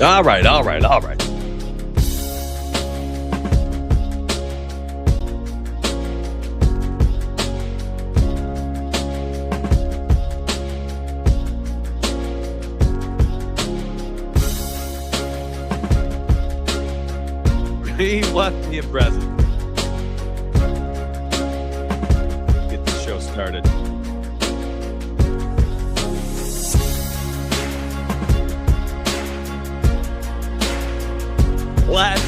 All right. He left me a present. Get the show started. Let's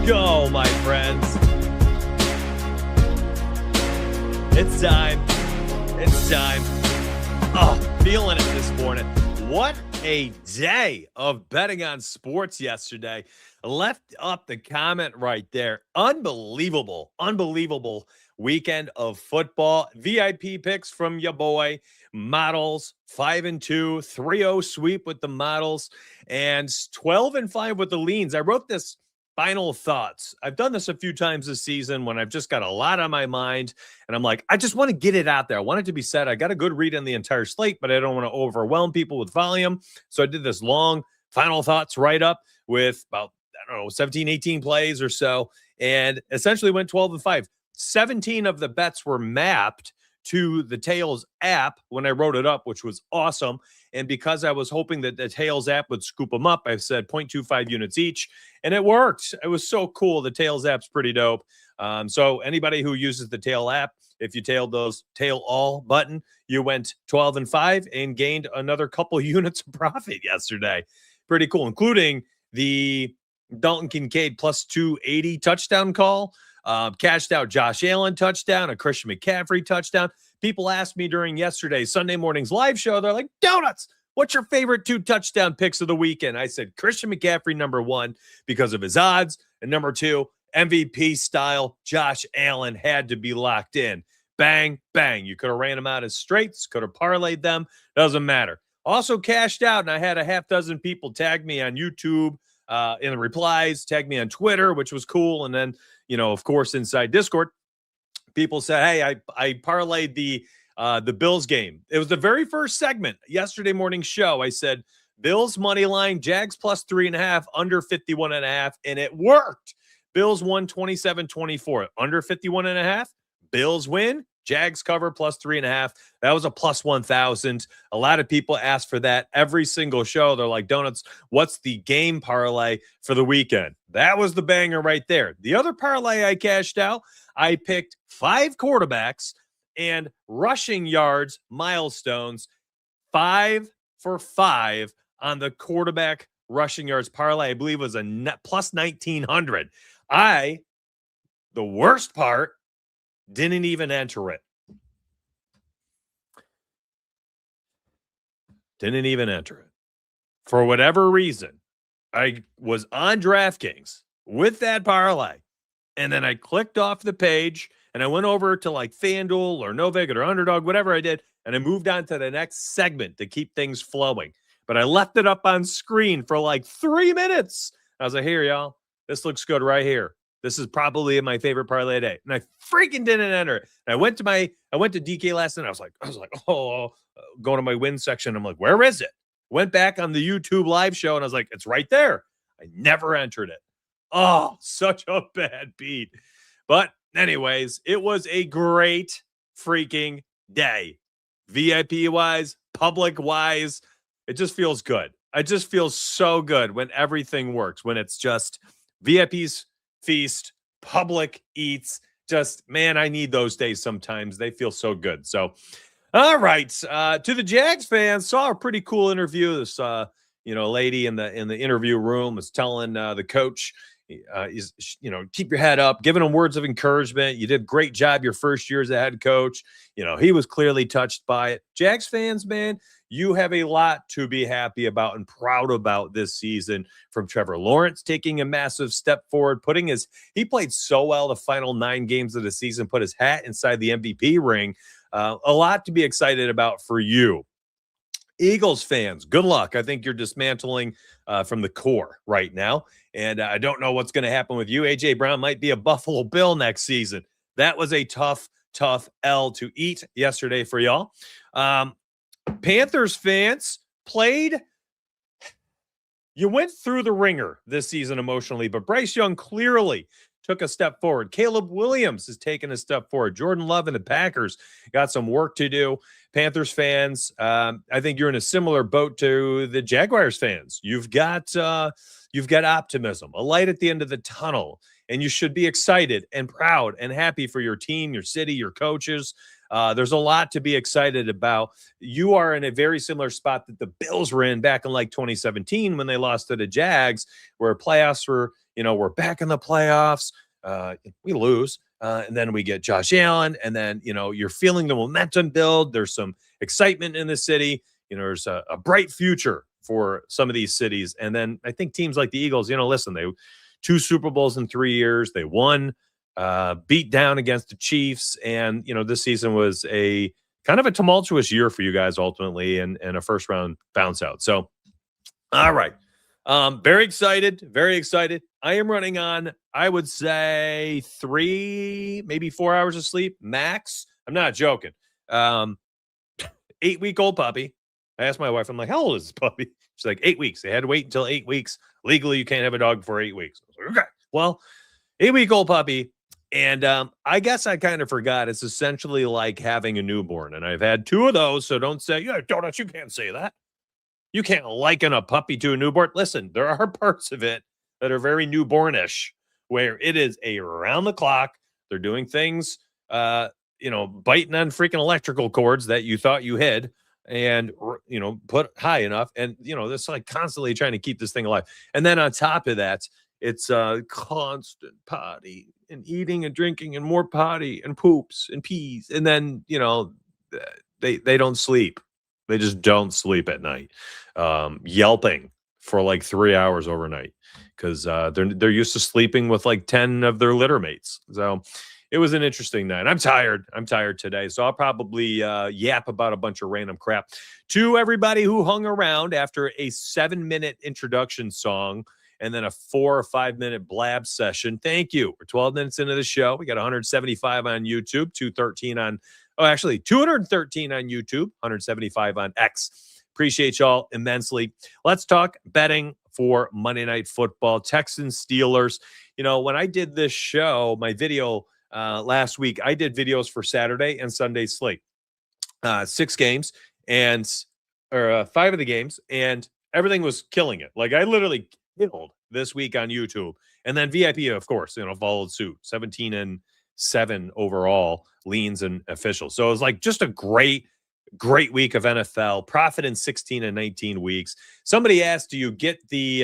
go, my friends. It's time. Oh, feeling it this morning. What a day of betting on sports yesterday. Left up the comment right there. Unbelievable weekend of football. VIP picks from your boy. Models 5-2, 3-0 sweep with the models, and 12-5 with the leans. I wrote this final thoughts. I've done this a few times this season when I've just got a lot on my mind, and I'm like, I just want to get it out there. I want it to be said. I got a good read on the entire slate, but I don't want to overwhelm people with volume. So I did this long final thoughts write-up with about 17, 18 plays or so, and essentially went 12-5. 17 of the bets were mapped to the Tails app when I wrote it up, which was awesome. And because I was hoping that the Tails app would scoop them up, I said 0.25 units each, and it worked. It was so cool. The Tails app's pretty dope. So anybody who uses the Tail app, if you tailed those tail all button, you went 12-5 and gained another couple units of profit yesterday. Pretty cool, including the Dalton Kincaid plus 280 touchdown call. Cashed out Josh Allen touchdown, a Christian McCaffrey touchdown. People asked me during yesterday's Sunday morning's live show, they're like, Donuts, what's your favorite 2 touchdown picks of the weekend? I said Christian McCaffrey, number 1, because of his odds, and number 2, MVP style Josh Allen had to be locked in. Bang, bang. You could have ran them out as straights, could have parlayed them. Doesn't matter. Also cashed out, and I had a half dozen people tag me on YouTube in the replies, tag me on Twitter, which was cool. And then, of course, inside Discord, people said, hey, I parlayed the Bills game. It was the very first segment, yesterday morning show. I said, Bills money line, Jags plus 3.5, under 51.5, and it worked. Bills won 27-24, under 51.5. Bills win. Jags cover plus 3.5. That was a plus 1,000. A lot of people ask for that every single show. They're like, Donuts, what's the game parlay for the weekend? That was the banger right there. The other parlay I cashed out, I picked 5 quarterbacks and rushing yards milestones, 5 for 5 on the quarterback rushing yards parlay. I believe it was a net plus 1,900. The worst part, didn't even enter it. Didn't even enter it. For whatever reason, I was on DraftKings with that parlay, and then I clicked off the page, and I went over to like FanDuel or Novig or Underdog, whatever I did, and I moved on to the next segment to keep things flowing. But I left it up on screen for like 3 minutes. I was like, here, y'all, this looks good right here. This is probably my favorite parlay day. And I freaking didn't enter it. And I went to DK last night. I was like, going to my win section. I'm like, where is it? Went back on the YouTube live show and I was like, it's right there. I never entered it. Oh, such a bad beat. But anyways, it was a great freaking day. VIP wise, public wise, it just feels good. It just feels so good when everything works, when it's just VIPs feast, public eats. Just, man, I need those days sometimes. They feel so good. So, all right. To the Jags fans, saw a pretty cool interview. This, lady in the interview room was telling the coach, keep your head up, giving him words of encouragement. You did a great job your first year as a head coach. He was clearly touched by it. Jags fans, man, you have a lot to be happy about and proud about this season, from Trevor Lawrence taking a massive step forward, he played so well the final 9 games of the season, put his hat inside the MVP ring. A lot to be excited about for you. Eagles fans, good luck. I think you're dismantling from the core right now. And I don't know what's going to happen with you. A.J. Brown might be a Buffalo Bill next season. That was a tough L to eat yesterday for y'all. Panthers fans played you went through the ringer this season emotionally, but Bryce Young clearly took a step forward. Caleb Williams has taken a step forward. Jordan Love and the Packers got some work to do. Panthers fans, I think you're in a similar boat to the Jaguars fans. You've got optimism, a light at the end of the tunnel, and you should be excited and proud and happy for your team, your city, your coaches. There's a lot to be excited about. You are in a very similar spot that the Bills were in back in like 2017 when they lost to the Jags, where playoffs were, we're back in the playoffs. We lose. And then we get Josh Allen. And then, you're feeling the momentum build. There's some excitement in the city. There's a bright future for some of these cities. And then I think teams like the Eagles, listen, they 2 Super Bowls in 3 years. They won. Beat down against the Chiefs. And, this season was a kind of a tumultuous year for you guys ultimately and a first round bounce out. So, all right. Very excited. Very excited. I am running on, I would say 3, maybe 4 hours of sleep max. I'm not joking. 8-week-old puppy. I asked my wife, I'm like, how old is this puppy? She's like, 8 weeks. They had to wait until 8 weeks. Legally, you can't have a dog for 8 weeks. I was like, okay. Well, 8-week-old puppy. And I guess I kind of forgot. It's essentially like having a newborn. And I've had 2 of those. So don't say, yeah, donuts, you can't say that. You can't liken a puppy to a newborn. Listen, there are parts of it that are very newbornish, where it is around the clock. They're doing things, biting on freaking electrical cords that you thought you hid and, put high enough. And, it's like constantly trying to keep this thing alive. And then on top of that, it's constant potty and eating and drinking and more potty and poops and pees. And then, they don't sleep. They just don't sleep at night, yelping for like 3 hours overnight because they're used to sleeping with like 10 of their litter mates. So it was an interesting night. I'm tired. I'm tired today. So I'll probably yap about a bunch of random crap to everybody who hung around after a 7-minute introduction song and then a 4 or 5 minute blab session. Thank you. We're 12 minutes into the show. We got 175 on YouTube, 213 on 213 on YouTube, 175 on X. Appreciate y'all immensely. Let's talk betting for Monday Night Football. Texans, Steelers. When I did this show, my video last week, I did videos for Saturday and Sunday slate. 6 games or 5 of the games, and everything was killing it. Like I literally killed this week on YouTube. And then VIP, of course, followed suit. 17-7 overall leans and official. So it was like just a great week of NFL. Profit in 16 and 19 weeks. Somebody asked, do you get the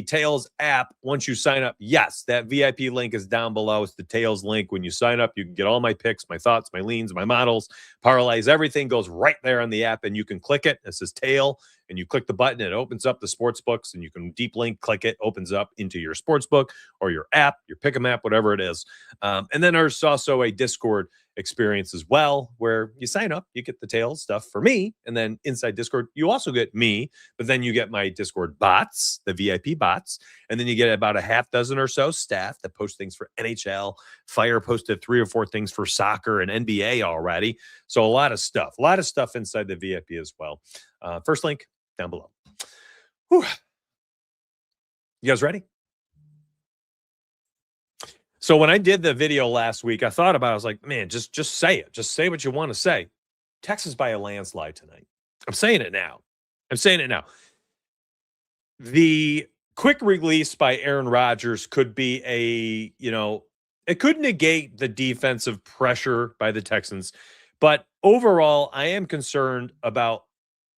Tails app once you sign up? Yes, that VIP link is down below. It's the Tails link. When you sign up, you can get all my picks, my thoughts, my leans, my models, parlays. Everything goes right there on the app, and you can click it. It says Tail, and you click the button. It opens up the sports books, and you can deep link, click it, opens up into your sports book or your app, your Pick'em app, whatever it is. And then there's also a Discord experience as well, where you sign up, you get the Tails stuff for me, and then inside Discord, you also get me, but then you get my Discord bots, the VIP bots, and then you get about a half dozen or so staff that post things for NHL. Fire posted 3 or 4 things for soccer and NBA already. So a lot of stuff inside the VIP as well. First link down below. Whew. You guys ready? So when I did the video last week, I thought about it. I was like, man, just say it. Just say what you want to say. Texas by a landslide tonight. I'm saying it now. The quick release by Aaron Rodgers could be it could negate the defensive pressure by the Texans. But overall, I am concerned about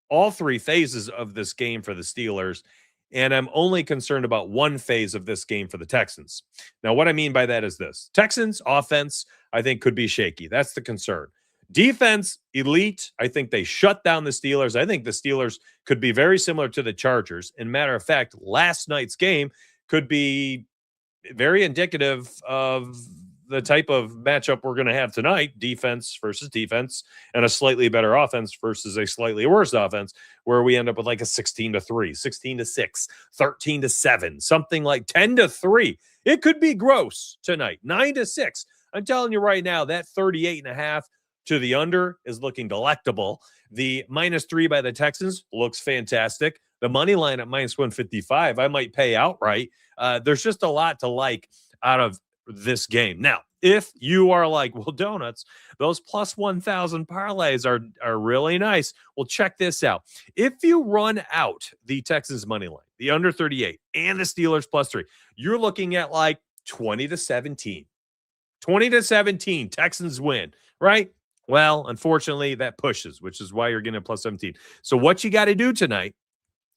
all 3 phases of this game for the Steelers. And I'm only concerned about one phase of this game for the Texans. Now, what I mean by that is this. Texans offense, I think, could be shaky. That's the concern. Defense, elite. I think they shut down the Steelers. I think the Steelers could be very similar to the Chargers. And matter of fact, last night's game could be very indicative of the type of matchup we're going to have tonight, defense versus defense, and a slightly better offense versus a slightly worse offense, where we end up with like a 16-3, 16-6, 13-7, something like 10-3. It could be gross tonight, 9-6. I'm telling you right now, that 38.5 to the under is looking delectable. The -3 by the Texans looks fantastic. The the money line at minus 155, I might pay outright. There's just a lot to like out of this game. Now, if you are like, well, donuts, those plus 1,000 parlays are really nice. Well, check this out. If you run out the Texans money line, the under 38, and the Steelers plus 3, you're looking at like 20-17. 20-17, Texans win, right? Well, unfortunately, that pushes, which is why you're getting a plus 17. So what you got to do tonight,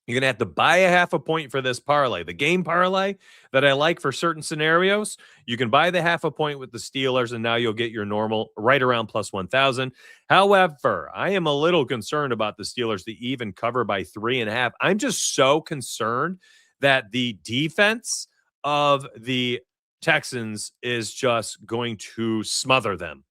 you're going to have to buy a half a point for this parlay. The game parlay that I like for certain scenarios, you can buy the half a point with the Steelers, and now you'll get your normal right around plus 1,000. However, I am a little concerned about the Steelers to even cover by 3.5. I'm just so concerned that the defense of the Texans is just going to smother them.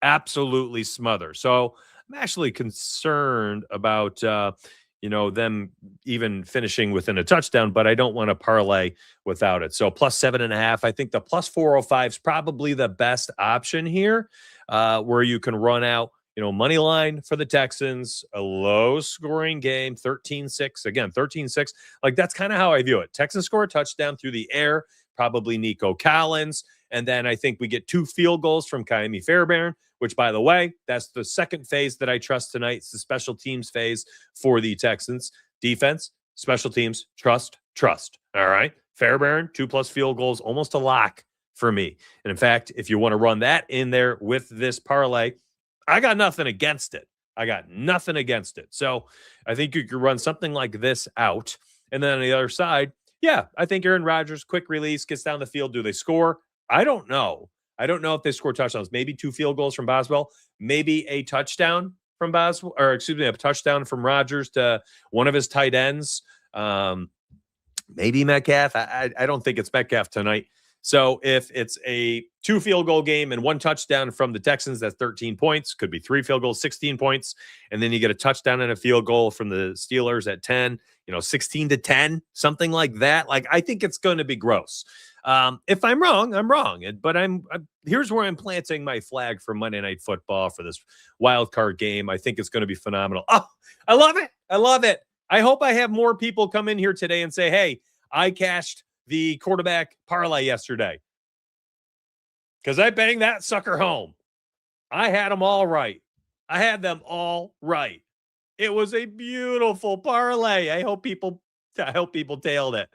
Absolutely smother. So I'm actually concerned about them even finishing within a touchdown, but I don't want to parlay without it. So plus 7.5. I think the plus 405 is probably the best option here, where you can run out, money line for the Texans, a low scoring game, 13-6. Again, 13-6. Like, that's kind of how I view it. Texans score a touchdown through the air, probably Nico Collins. And then I think we get 2 field goals from Kaimi Fairbairn, which, by the way, that's the second phase that I trust tonight. It's the special teams phase for the Texans. Defense, special teams, trust. All right. Fairbairn, 2+ field goals, almost a lock for me. And in fact, if you want to run that in there with this parlay, I got nothing against it. So I think you could run something like this out. And then on the other side, yeah, I think Aaron Rodgers, quick release, gets down the field. Do they score? I don't know. I don't know if they score touchdowns. Maybe 2 field goals from Boswell. Maybe a touchdown from Boswell, or excuse me, a touchdown from Rodgers to one of his tight ends. Maybe Metcalf. I don't think it's Metcalf tonight. So if it's a 2 field goal game and 1 touchdown from the Texans, that's 13 points. Could be 3 field goals, 16 points. And then you get a touchdown and a field goal from the Steelers at 10, 16-10, something like that. Like, I think it's going to be gross. If I'm wrong, I'm wrong. But here's where I'm planting my flag for Monday Night Football for this wild card game. I think it's going to be phenomenal. Oh, I love it. I hope I have more people come in here today and say, hey, I cashed the quarterback parlay yesterday, because I banged that sucker home. I had them all right. It was a beautiful parlay. I hope people tailed it.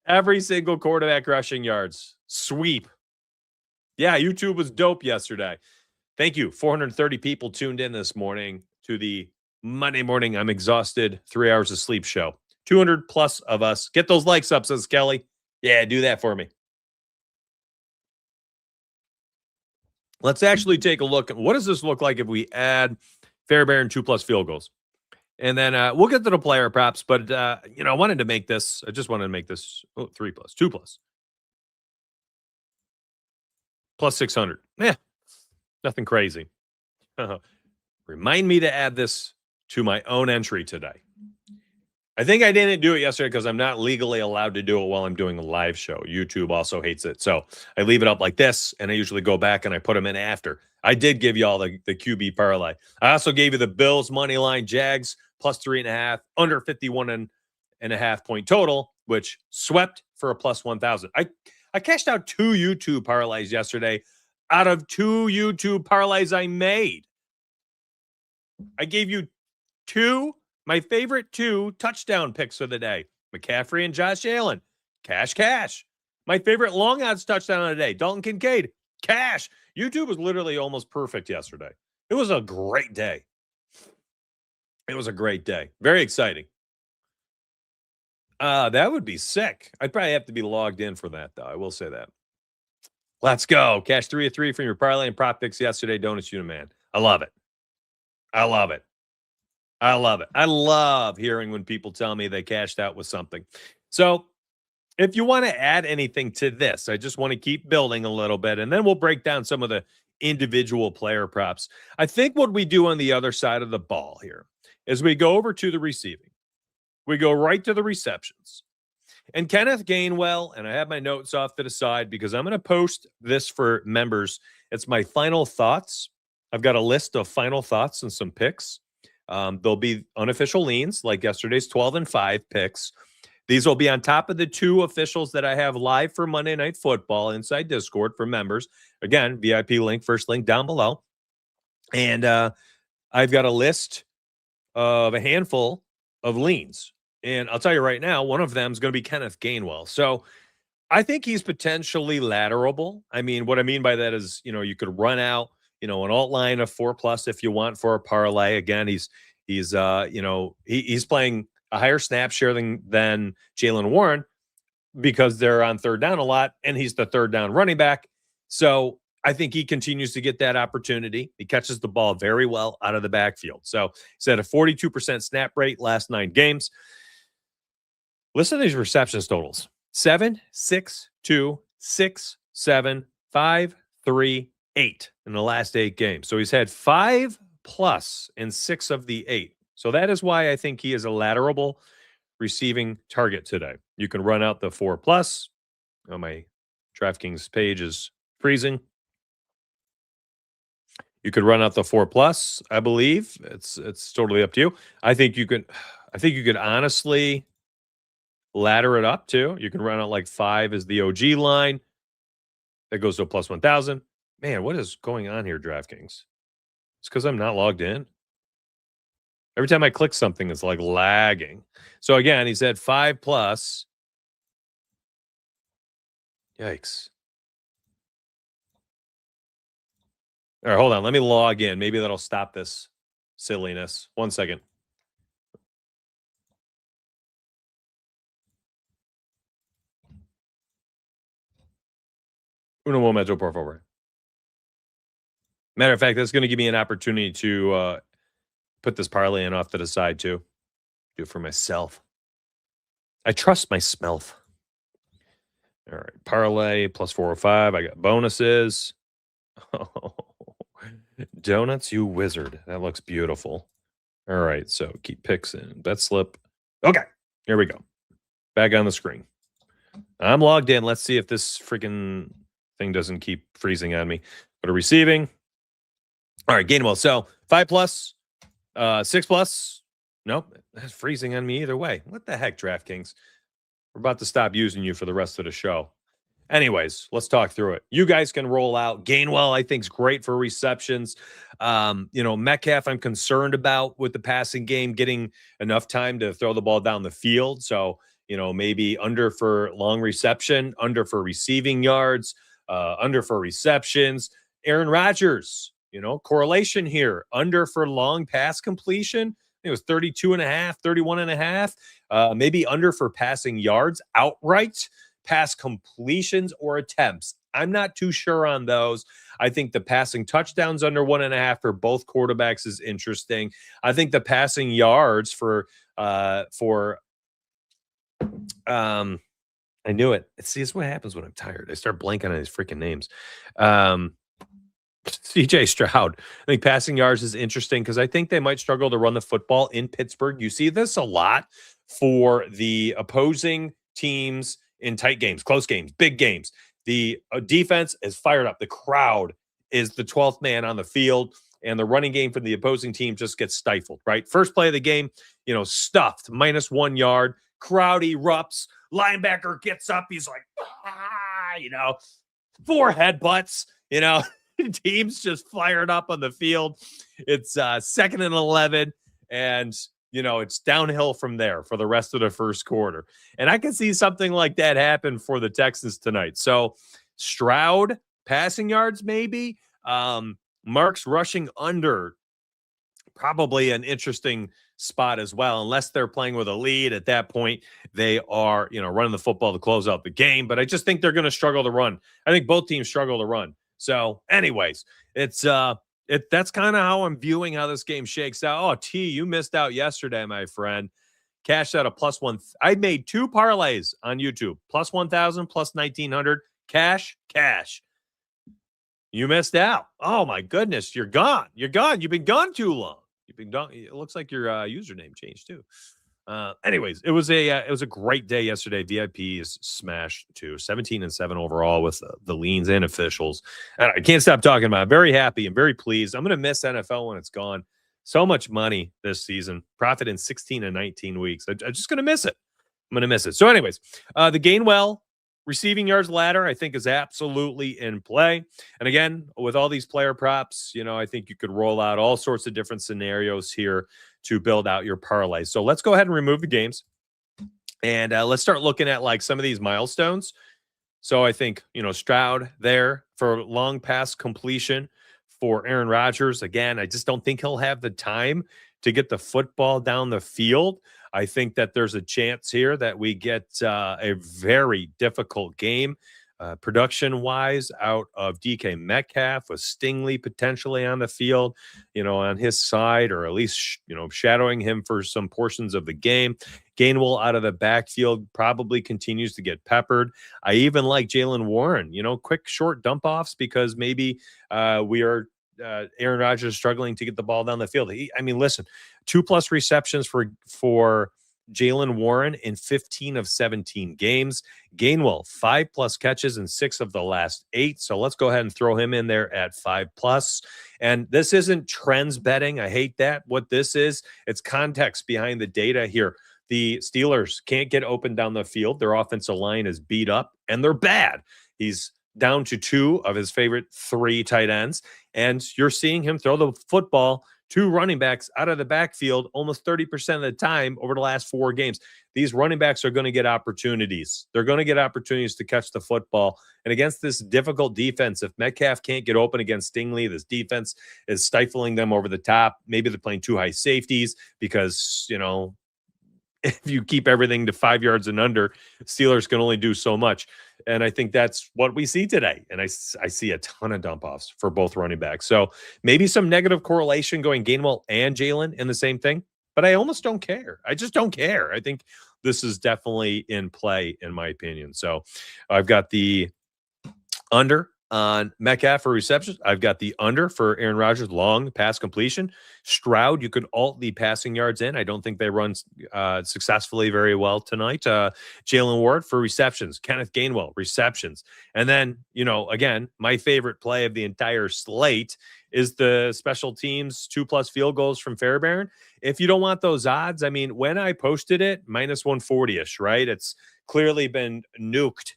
Every single quarterback rushing yards. Sweep. Yeah, YouTube was dope yesterday. Thank you. 430 people tuned in this morning to the Monday morning I'm exhausted 3 hours of sleep show. 200 plus of us. Get those likes up, says Kelly. Yeah, do that for me. Let's actually take a look at what does this look like if we add Fairbairn 2+ field goals. And then we'll get to the player props, but I just wanted to make this 3+, 2+. Plus 600. Yeah, nothing crazy. Remind me to add this to my own entry today. I think I didn't do it yesterday because I'm not legally allowed to do it while I'm doing a live show. YouTube also hates it. So I leave it up like this, and I usually go back and I put them in after. I did give you all the QB parlay. I also gave you the Bills money line, Jags plus 3.5, under 51.5 point total, which swept for a plus 1,000. I cashed out 2 YouTube parlays yesterday out of 2 YouTube parlays I made. I gave you 2, my favorite 2 touchdown picks of the day. McCaffrey and Josh Allen. Cash. My favorite long odds touchdown of the day. Dalton Kincaid. Cash. YouTube was literally almost perfect yesterday. It was a great day. Very exciting. That would be sick. I'd probably have to be logged in for that, though. I will say that. Let's go. Cash 3 of 3 from your parlay and prop picks yesterday. Donuts, you man. I love it. I love hearing when people tell me they cashed out with something. So if you want to add anything to this, I just want to keep building a little bit, and then we'll break down some of the individual player props. I think what we do on the other side of the ball here is we go over to the receiving. We go right to the receptions. And Kenneth Gainwell, and I have my notes off to the side because I'm going to post this for members. It's my final thoughts. I've got a list of final thoughts and some picks There'll be unofficial leans like yesterday's 12 and 5 picks. These will be on top of the 2 officials that I have live for Monday Night Football inside Discord for members. Again, VIP link, first link down below. And I've got a list of a handful of leans. And I'll tell you right now, one of them is going to be Kenneth Gainwell. So I think he's potentially laterable. I mean, what I mean by that is, you could run out, an alt line of 4+ if you want for a parlay. Again, he's playing a higher snap share than Jaylen Warren because they're on third down a lot, and he's the third down running back. So I think he continues to get that opportunity. He catches the ball very well out of the backfield. So he's at a 42% snap rate last 9 games. Listen to these receptions totals. 7, 6, 2, 6, 7, 5, 3, 8 in the last 8 games. So he's had 5+ in 6 of the 8. So that is why I think he is a laterable receiving target today. You can run out the 4+. Oh, my DraftKings page is freezing. You could run out the 4+, I believe. It's totally up to you. I think you could honestly ladder it up too. You can run out like 5 as the OG line. That goes to a plus 1,000. Man, what is going on here, DraftKings? It's because I'm not logged in. Every time I click something, it's like lagging. So again, he said 5+. Yikes. All right, hold on. Let me log in. Maybe that'll stop this silliness. 1 second. Uno momento, por favor. Matter of fact, that's going to give me an opportunity to put this parlay in off to the side too. Do it for myself. I trust myself. All right, parlay plus 405. I got bonuses. Oh, donuts, you wizard. That looks beautiful. All right, so keep picks in. Bet slip. Okay, here we go. Back on the screen. I'm logged in. Let's see if this freaking thing doesn't keep freezing on me. Go to receiving. All right, Gainwell. So 5+, 6+. Nope, that's freezing on me either way. What the heck, DraftKings? We're about to stop using you for the rest of the show. Anyways, let's talk through it. You guys can roll out. Gainwell, I think, is great for receptions. Metcalf, I'm concerned about with the passing game, getting enough time to throw the ball down the field. So, maybe under for long reception, under for receiving yards, under for receptions. Aaron Rodgers, correlation here. Under for long pass completion. It was 32.5, 31.5. Maybe under for passing yards outright. Pass completions or attempts. I'm not too sure on those. I think the passing touchdowns under 1.5 for both quarterbacks is interesting. I think the passing yards for I knew it. See, it's what happens when I'm tired. I start blanking on these freaking names. CJ Stroud. I think passing yards is interesting because I think they might struggle to run the football in Pittsburgh. You see this a lot for the opposing teams in tight games, close games, big games. The defense is fired up. The crowd is the 12th man on the field, and the running game for the opposing team just gets stifled, right? First play of the game, stuffed, -1 yard. Crowd erupts. Linebacker gets up. He's like, 4 headbutts, Team's just fired up on the field. It's 2nd and 11, and it's downhill from there for the rest of the first quarter. And I can see something like that happen for the Texans tonight. So Stroud, passing yards, maybe. Marks rushing under, probably an interesting spot as well, unless they're playing with a lead. At that point, they are, running the football to close out the game. But I just think they're going to struggle to run. I think both teams struggle to run. So anyways, that's kind of how I'm viewing how this game shakes out. Oh, T, you missed out yesterday, my friend. Cashed out a +1. I made 2 parlays on YouTube. +1,000, +1,900. Cash. You missed out. Oh my goodness, you're gone. You've been gone too long. You've been gone. It looks like your username changed too. Anyways, it was a great day yesterday. VIPs smashed to 17-7 overall with the leans and officials. And I can't stop talking about it. I'm very happy and very pleased. I'm going to miss NFL when it's gone. So much money this season. Profit in 16 and 19 weeks. I'm just going to miss it. I'm going to miss it. So, anyways, the Gainwell receiving yards ladder, I think, is absolutely in play. And again, with all these player props, I think you could roll out all sorts of different scenarios here to build out your parlay. So let's go ahead and remove the games. And let's start looking at like some of these milestones. So I think, Stroud there for long pass completion for Aaron Rodgers. Again, I just don't think he'll have the time to get the football down the field. I think that there's a chance here that we get a very difficult game production wise out of DK Metcalf with Stingley potentially on the field, on his side, or at least, shadowing him for some portions of the game. Gainwell out of the backfield probably continues to get peppered. I even like Jalen Warren, quick short dump offs because maybe we are Aaron Rodgers struggling to get the ball down the field. Listen, 2+ receptions for Jalen Warren in 15 of 17 games. Gainwell, 5+ catches in 6 of the last 8. So let's go ahead and throw him in there at 5+. And this isn't trends betting. I hate that. What this is, it's context behind the data here. The Steelers can't get open down the field. Their offensive line is beat up and they're bad. He's down to 2 of his favorite 3 tight ends. And you're seeing him throw the football to running backs out of the backfield almost 30% of the time over the last 4 games. These running backs are going to get opportunities. They're going to get opportunities to catch the football. And against this difficult defense, if Metcalf can't get open against Stingley, this defense is stifling them over the top. Maybe they're playing 2 high safeties because, if you keep everything to 5 yards and under, Steelers can only do so much. And I think that's what we see today. And I see a ton of dump offs for both running backs. So maybe some negative correlation going Gainwell and Jalen in the same thing, but I almost don't care. I just don't care. I think this is definitely in play, in my opinion. So I've got the under on Metcalf for receptions. I've got the under for Aaron Rodgers, long pass completion. Stroud, you could alt the passing yards in. I don't think they run successfully very well tonight. Jalen Ward for receptions. Kenneth Gainwell, receptions. And then, again, my favorite play of the entire slate is the special teams 2+ field goals from Fairbairn. If you don't want those odds, when I posted it, -140-ish, right? It's clearly been nuked.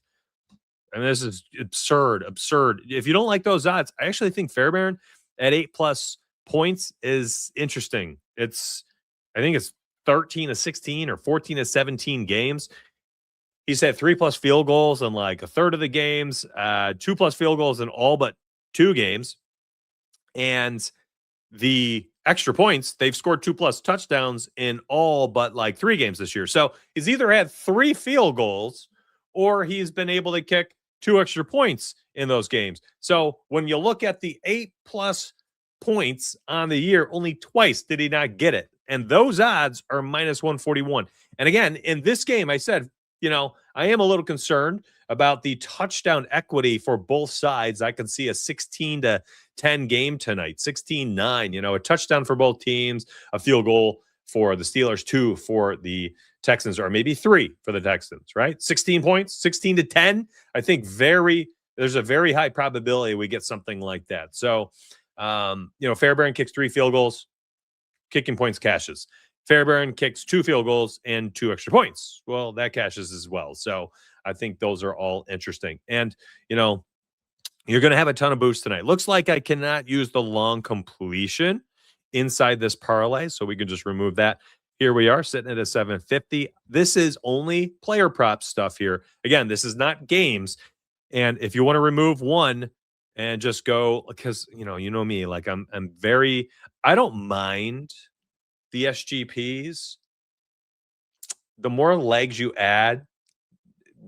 This is absurd. If you don't like those odds, I actually think Fairbairn at 8+ points is interesting. I think it's 13 to 16 or 14 to 17 games. He's had 3+ field goals in like a third of the games, 2+ field goals in all but 2 games. And the extra points, they've scored 2+ touchdowns in all but like 3 games this year. So he's either had 3 field goals or he's been able to kick 2 extra points in those games. So when you look at the 8+ points on the year, only twice did he not get it. And those odds are -141. And again, in this game, I said, I am a little concerned about the touchdown equity for both sides. I can see a 16-10 game tonight, 16-9, a touchdown for both teams, a field goal for the Steelers, 2 for the Texans, or maybe 3 for the Texans, right? 16 points, 16-10. I think there's a very high probability we get something like that. So, Fairbairn kicks 3 field goals, kicking points cashes. Fairbairn kicks 2 field goals and 2 extra points. Well, that cashes as well. So I think those are all interesting. And, you're going to have a ton of boosts tonight. Looks like I cannot use the long completion inside this parlay, so we can just remove that. Here we are sitting at a 750. This is only player prop stuff here. Again, this is not games. And if you want to remove one and just go, because you know me, like I don't mind the SGPs. The more legs you add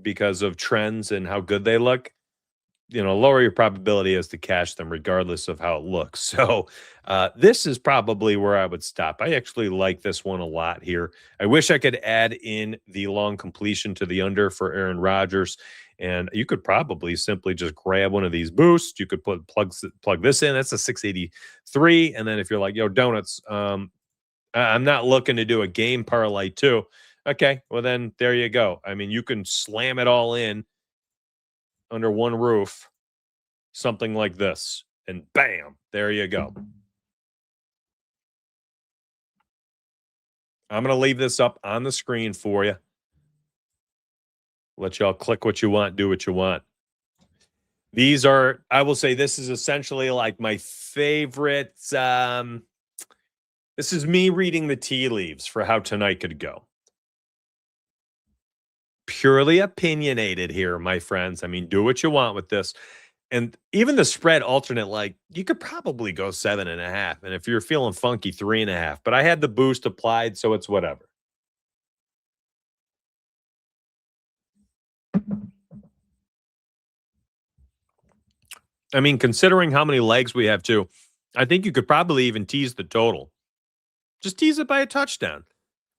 because of trends and how good they look, lower your probability is to cash them regardless of how it looks. So this is probably where I would stop. I actually like this one a lot here. I wish I could add in the long completion to the under for Aaron Rodgers. And you could probably simply just grab one of these boosts. You could plug this in. That's a 683. And then if you're like, donuts, I'm not looking to do a game parlay too. Okay, well then there you go. You can slam it all in under one roof, something like this, and bam, there you go. I'm going to leave this up on the screen for you. Let y'all click what you want, do what you want. These are, I will say, this is essentially like my favorite. This is me reading the tea leaves for how tonight could go. Purely opinionated here, my friends. I mean, do what you want with this. And even the spread alternate, like you could probably go 7.5. And if you're feeling funky, 3.5. But I had the boost applied, so it's whatever. I mean, considering how many legs we have too, I think you could probably even tease the total. Just tease it by a touchdown.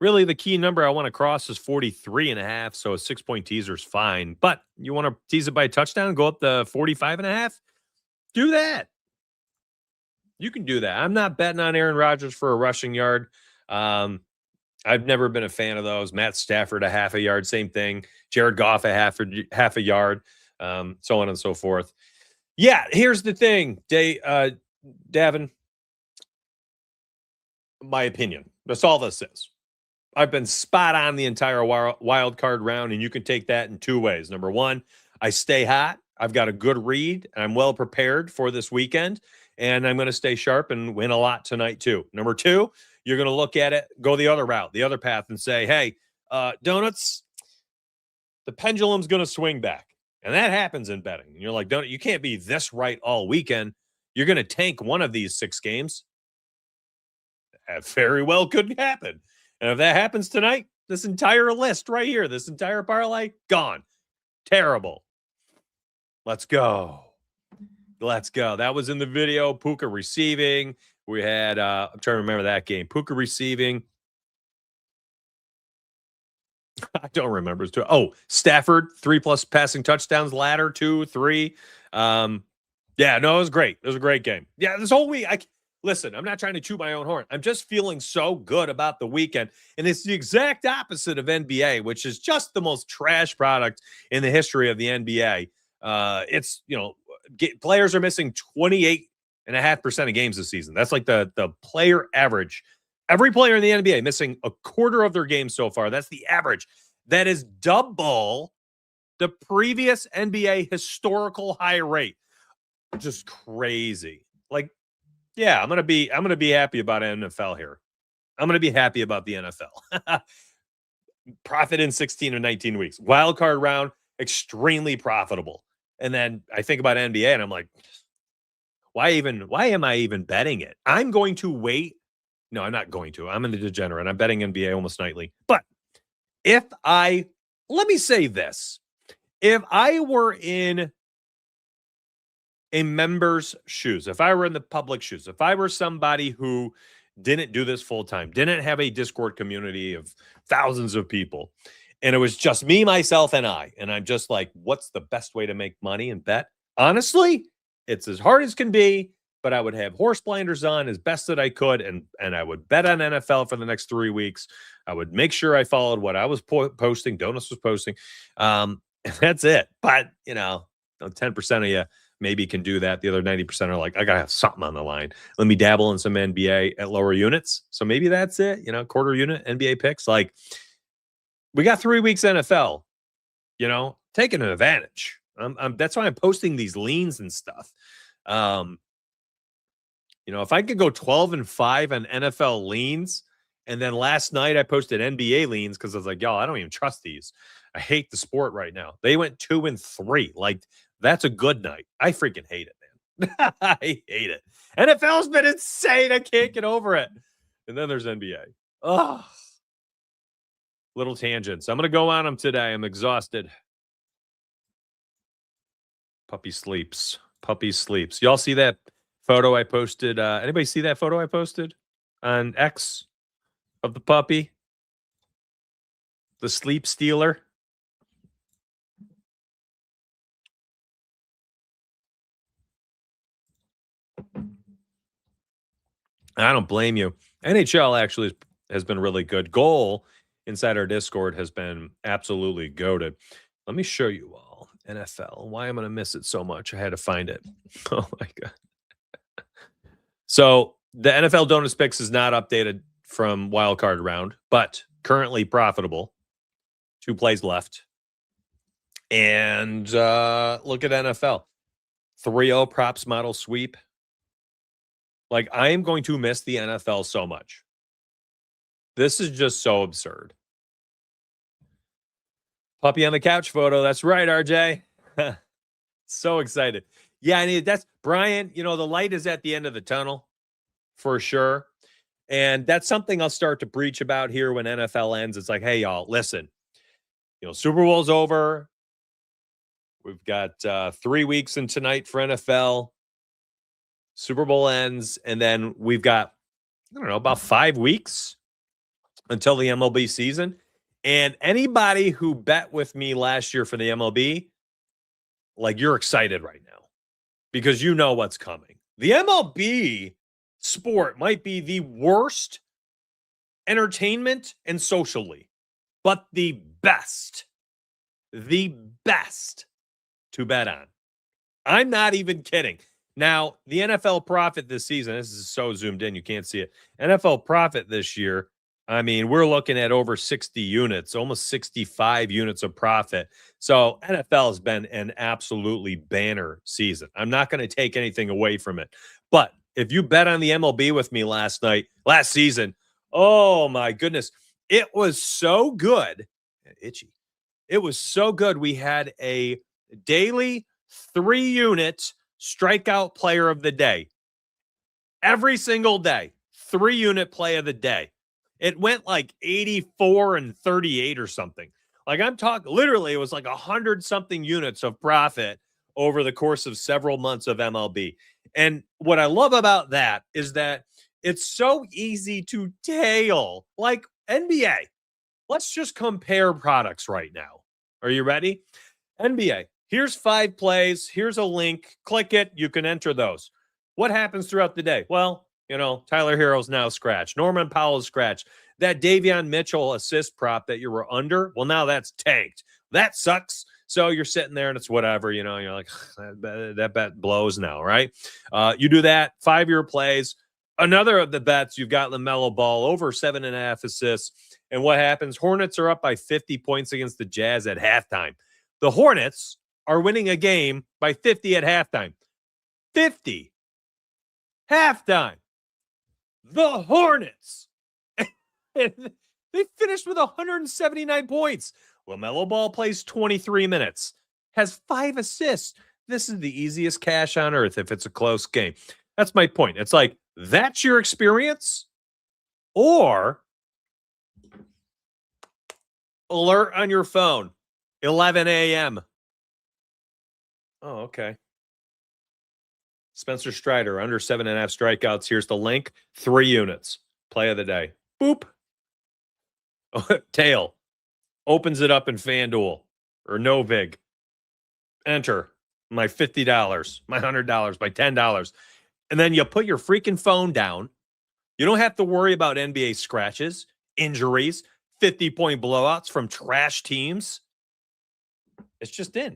Really, the key number I want to cross is 43.5. So a 6-point teaser is fine. But you want to tease it by a touchdown, go up to 45.5? Do that. You can do that. I'm not betting on Aaron Rodgers for a rushing yard. I've never been a fan of those. Matt Stafford, a half a yard, same thing. Jared Goff, a half a yard, so on and so forth. Yeah, here's the thing, Davin. My opinion. That's all this is. I've been spot on the entire wild card round, and you can take that in two ways. Number one, I stay hot. I've got a good read, and I'm well prepared for this weekend, and I'm going to stay sharp and win a lot tonight too. Number two, you're going to look at it, go the other route, the other path, and say, hey, Donuts, the pendulum's going to swing back. And that happens in betting. And you're like, Donut, you can't be this right all weekend. You're going to tank one of these 6 games. That very well could happen. And if that happens tonight, this entire list right here, this entire parlay, gone. Terrible. Let's go. Let's go. That was in the video. Puka receiving. We had, I'm trying to remember that game. Puka receiving. I don't remember. Stafford, 3+ passing touchdowns, ladder, 2, 3. Yeah, no, it was great. It was a great game. Yeah, this whole week, listen, I'm not trying to chew my own horn. I'm just feeling so good about the weekend. And it's the exact opposite of NBA, which is just the most trash product in the history of the NBA. It's, players are missing 28.5% of games this season. That's like the player average. Every player in the NBA missing a quarter of their games so far. That's the average. That is double the previous NBA historical high rate. Just crazy. Like, yeah, I'm gonna be happy about NFL here. I'm gonna be happy about the NFL. Profit in 16 or 19 weeks. Wild card round, extremely profitable. And then I think about NBA and I'm like, why am I even betting it? I'm going to wait. No, I'm not going to. I'm a degenerate. I'm betting NBA almost nightly. But let me say this. If I were in a member's shoes, if I were in the public shoes, if I were somebody who didn't do this full time, didn't have a Discord community of thousands of people, and it was just me, myself, and I'm just like, what's the best way to make money and bet? Honestly, it's as hard as can be, but I would have horse blinders on as best that I could, and I would bet on NFL for the next 3 weeks. I would make sure I followed what I was posting, Donuts was posting. That's it. But, 10% of you maybe can do that. The other 90% are like, I got to have something on the line. Let me dabble in some NBA at lower units. So maybe that's it, quarter unit NBA picks. Like, we got 3 weeks NFL, taking an advantage. That's why I'm posting these leans and stuff. If I could go 12-5 on NFL leans, and then last night I posted NBA leans because I was like, y'all, I don't even trust these. I hate the sport right now. They went 2-3. Like, that's a good night. I freaking hate it, man. I hate it. NFL's been insane. I can't get over it. And then there's NBA. Oh, little tangents. I'm going to go on them today. I'm exhausted. Puppy sleeps. Y'all see that photo I posted? Anybody see that photo I posted on X of the puppy? The sleep stealer? I don't blame you. NHL actually has been really good. Goal inside our Discord has been absolutely goated. Let me show you all NFL. Why am I going to miss it so much? I had to find it. Oh my God. So the NFL Donuts Picks is not updated from wild card round, but currently profitable. 2 plays left. And look at NFL. 3-0 props model sweep. Like, I am going to miss the NFL so much. This is just so absurd. Puppy on the couch photo. That's right, RJ. So excited. Yeah, I mean, that's Brian. You know, the light is at the end of the tunnel for sure. And that's something I'll start to preach about here when NFL ends. It's like, hey, y'all, listen, you know, Super Bowl's over. We've got 3 weeks in tonight for NFL. Super Bowl ends. And then we've got, I don't know, about 5 weeks until the MLB season. And anybody who bet with me last year for the MLB, like, you're excited right now because you know what's coming. The MLB sport might be the worst entertainment and socially, but the best to bet on. I'm not even kidding. Now, the NFL profit this season, this is so zoomed in, you can't see it. NFL profit this year, I mean, we're looking at over 60 units, almost 65 units of profit. So NFL has been an absolutely banner season. I'm not going to take anything away from it. But if you bet on the MLB with me last season, oh my goodness, it was so good. Itchy. It was so good. We had a daily 3-unit strikeout player of the day. Every single day, 3-unit play of the day. It went like 84 and 38 or something. Like, I'm talking, literally, it was like 100-something units of profit over the course of several months of MLB. And what I love about that is that it's so easy to tail. Like NBA. Let's just compare products right now. Are you ready? NBA. Here's 5 plays. Here's a link. Click it. You can enter those. What happens throughout the day? Well, you know, Tyler Herro's now scratched. Norman Powell's scratched. That Davion Mitchell assist prop that you were under, well, now that's tanked. That sucks. So you're sitting there and it's whatever, you know, you're like, that bet blows now, right? You do that, 5-year plays. Another of the bets, you've got LaMelo Ball over 7.5 assists. And what happens? Hornets are up by 50 points against the Jazz at halftime. The Hornets are winning a game by 50 at halftime. 50. Halftime. The Hornets. They finished with 179 points. LaMelo Ball plays 23 minutes, has 5 assists. This is the easiest cash on earth if it's a close game. That's my point. It's like, that's your experience? Or alert on your phone, 11 a.m. Oh, okay. Spencer Strider, under 7.5 strikeouts. Here's the link. 3 units. Play of the day. Boop. Tail. Opens it up in FanDuel or Novig. Enter my $50, my $100, my $10. And then you put your freaking phone down. You don't have to worry about NBA scratches, injuries, 50-point blowouts from trash teams. It's just in.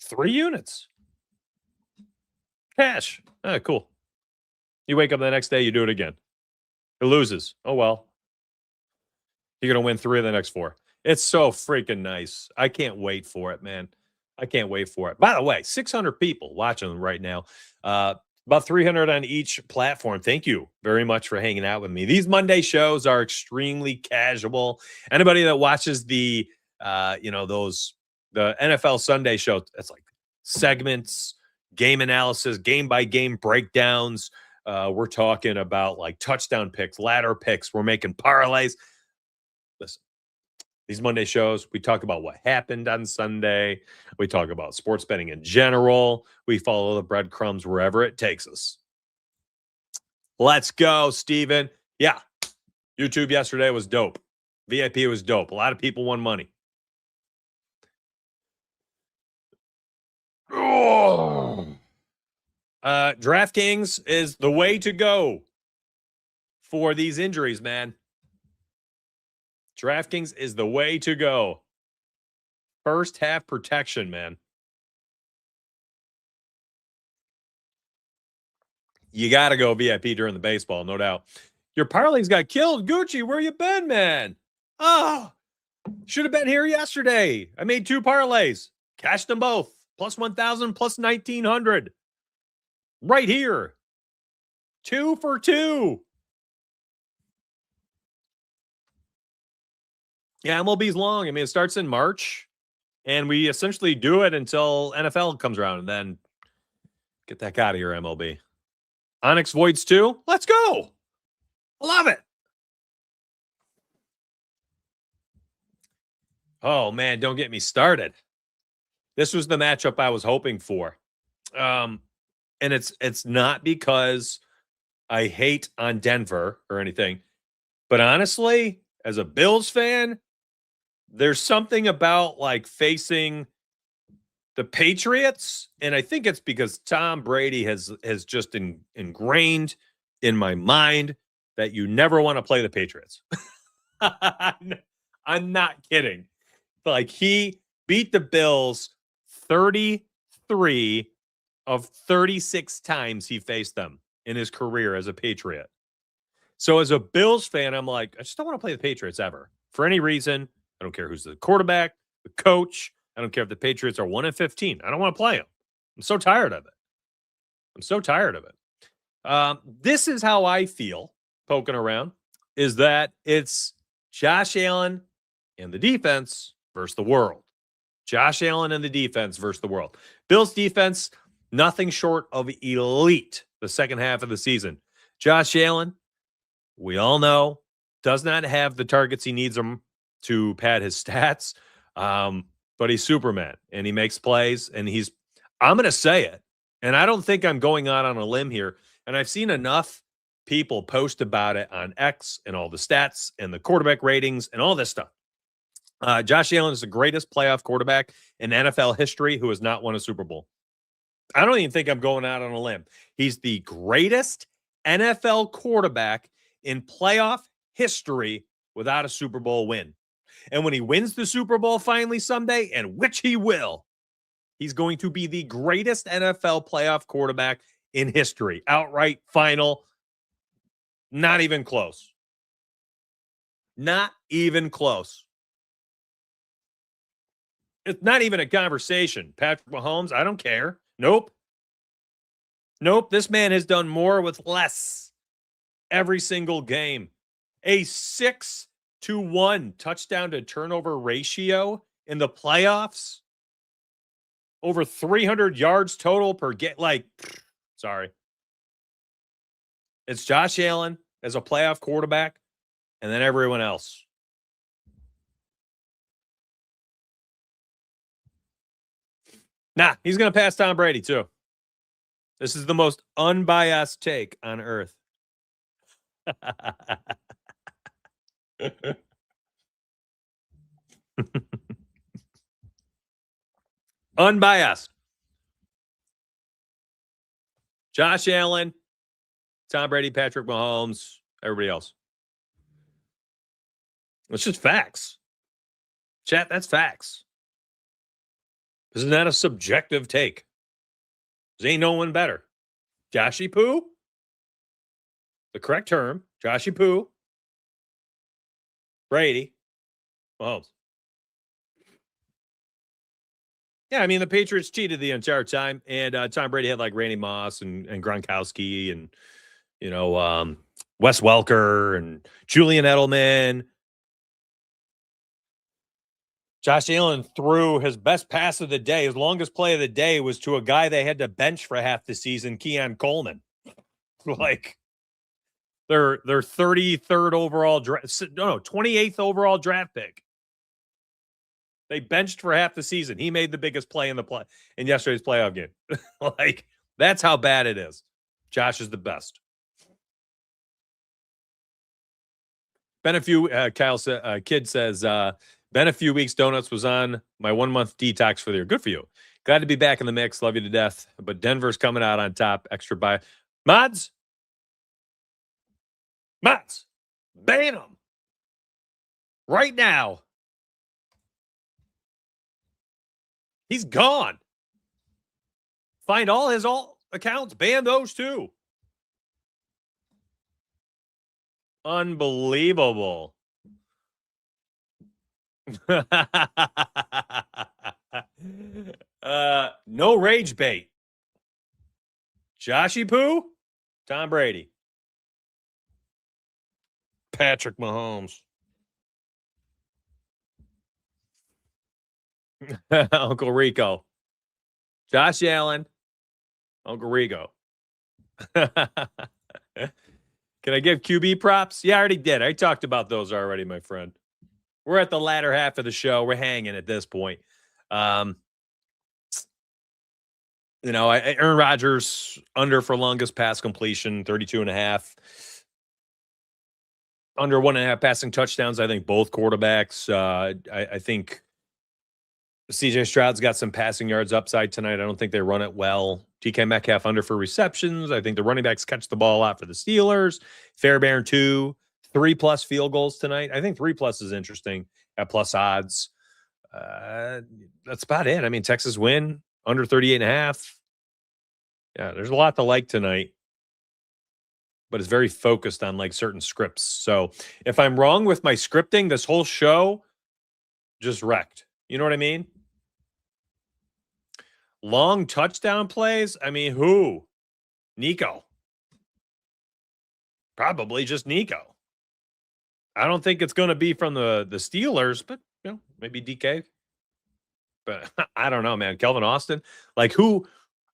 3 units. Cash. Ah, cool. You wake up the next day, you do it again. It loses. Oh, well. You're going to win 3 of the next 4. It's so freaking nice. I can't wait for it, man. I can't wait for it. By the way, 600 people watching right now. About 300 on each platform. Thank you very much for hanging out with me. These Monday shows are extremely casual. Anybody that watches the NFL Sunday show, it's like segments, game analysis, game by game breakdowns. We're talking about like touchdown picks, ladder picks. We're making parlays. Listen, these Monday shows, we talk about what happened on Sunday. We talk about sports betting in general. We follow the breadcrumbs wherever it takes us. Let's go, Steven. Yeah, YouTube yesterday was dope. VIP was dope. A lot of people won money. DraftKings is the way to go for these injuries, man. DraftKings is the way to go. First half protection, man. You got to go VIP during the baseball, no doubt. Your parlays got killed. Gucci, where you been, man? Oh, should have been here yesterday. I made 2 parlays. Cashed them both. Plus 1,000, plus 1,900. Right here. 2 for 2. Yeah, MLB's long. I mean, it starts in March, and we essentially do it until NFL comes around, and then get the heck out of here, MLB. Onyx Voids 2. Let's go. Love it. Oh, man, don't get me started. This was the matchup I was hoping for. And it's not because I hate on Denver or anything, but honestly, as a Bills fan, there's something about like facing the Patriots, and I think it's because Tom Brady has just ingrained in my mind that you never want to play the Patriots. I'm not kidding. Like, he beat the Bills 33 of 36 times he faced them in his career as a Patriot. So as a Bills fan, I'm like, I just don't want to play the Patriots ever for any reason. I don't care who's the quarterback, the coach. I don't care if the Patriots are 1-15. I don't want to play them. I'm so tired of it. This is how I feel poking around, is that it's Josh Allen and the defense versus the world. Josh Allen and the defense versus the world. Bills defense, nothing short of elite the second half of the season. Josh Allen, we all know, does not have the targets he needs them to pad his stats, but he's Superman, and he makes plays, and I'm going to say it, and I don't think I'm going out on a limb here, and I've seen enough people post about it on X and all the stats and the quarterback ratings and all this stuff. Josh Allen is the greatest playoff quarterback in NFL history who has not won a Super Bowl. I don't even think I'm going out on a limb. He's the greatest NFL quarterback in playoff history without a Super Bowl win. And when he wins the Super Bowl finally someday, and which he will, he's going to be the greatest NFL playoff quarterback in history. Outright, final, not even close. Not even close. It's not even a conversation. Patrick Mahomes, I don't care. Nope. This man has done more with less every single game. A 6-1 touchdown to turnover ratio in the playoffs. Over 300 yards total per game. Sorry. It's Josh Allen as a playoff quarterback, and then everyone else. Nah, he's going to pass Tom Brady, too. This is the most unbiased take on earth. Unbiased. Josh Allen, Tom Brady, Patrick Mahomes, everybody else. It's just facts. Chat, that's facts. This is not a subjective take. There ain't no one better. Joshy Poo, the correct term, Joshy Poo, Brady, Mahomes. Yeah, I mean, the Patriots cheated the entire time, and Tom Brady had like Randy Moss and Gronkowski and, Wes Welker and Julian Edelman. Josh Allen threw his best pass of the day. His longest play of the day was to a guy they had to bench for half the season, Keon Coleman. Like, their 33rd overall draft, 28th overall draft pick. They benched for half the season. He made the biggest play in yesterday's playoff game. Like, that's how bad it is. Josh is the best. Been a few, Kid says, been a few weeks. Donuts was on my 1 month detox for the year. Good for you. Glad to be back in the mix. Love you to death. But Denver's coming out on top. Extra buy. Mods. Ban them. Right now. He's gone. Find all his accounts. Ban those too. Unbelievable. No rage bait. Joshy Poo? Tom Brady. Patrick Mahomes. Uncle Rico. Josh Allen. Uncle Rico. Can I give QB props? Yeah, I already did. I talked about those already, my friend. We're at the latter half of the show. We're hanging at this point. Aaron Rodgers under for longest pass completion, 32.5. Under 1.5 passing touchdowns. I think both quarterbacks. I think CJ Stroud's got some passing yards upside tonight. I don't think they run it well. DK Metcalf under for receptions. I think the running backs catch the ball a lot for the Steelers. Fairbairn 2, 3+ field goals tonight. I think 3+ is interesting at plus odds. That's about it. I mean, Texas win under 38.5. Yeah, there's a lot to like tonight, but it's very focused on like certain scripts. So if I'm wrong with my scripting, this whole show just wrecked. You know what I mean? Long touchdown plays. I mean, who? Nico. Probably just Nico. I don't think it's going to be from the Steelers, but maybe DK. But I don't know, man. Kelvin Austin, like who?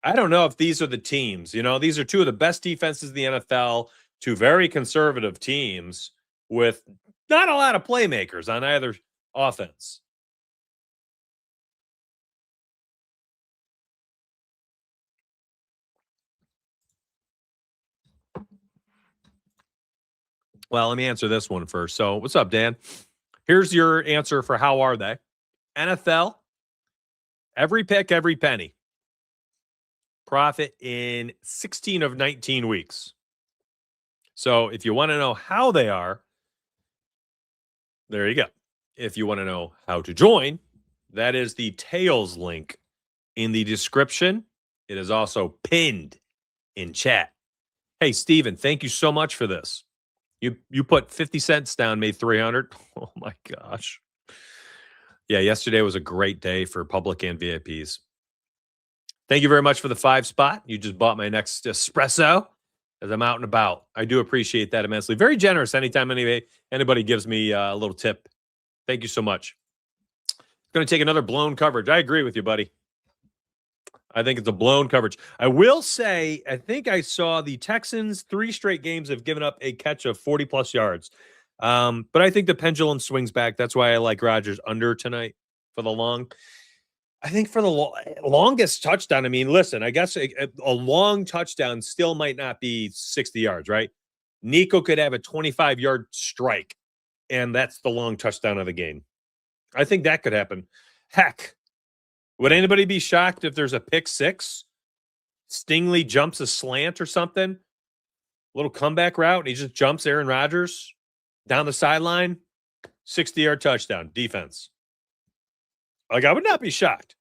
I don't know if these are the teams. These are two of the best defenses in the NFL, two very conservative teams with not a lot of playmakers on either offense. Well, let me answer this one first. So, what's up, Dan? Here's your answer for how are they? NFL, every pick, every penny. Profit in 16 of 19 weeks. So, if you want to know how they are, there you go. If you want to know how to join, that is the Tails link in the description. It is also pinned in chat. Hey, Steven, thank you so much for this. You put 50 cents down, made 300. Oh my gosh. Yeah, yesterday was a great day for public and VIPs. Thank you very much for the 5 spot. You just bought my next espresso as I'm out and about. I do appreciate that immensely. Very generous anytime anybody gives me a little tip. Thank you so much. Going to take another blown coverage. I agree with you, buddy. I think it's a blown coverage. I will say, I think I saw the Texans 3 straight games have given up a catch of 40+ yards. But I think the pendulum swings back. That's why I like Rodgers under tonight for the long. I think for the longest touchdown, I mean, listen, I guess a long touchdown still might not be 60 yards, right? Nico could have a 25-yard strike, and that's the long touchdown of the game. I think that could happen. Heck, would anybody be shocked if there's a pick 6? Stingley jumps a slant or something, little comeback route, and he just jumps Aaron Rodgers down the sideline, 60-yard touchdown, defense. Like, I would not be shocked.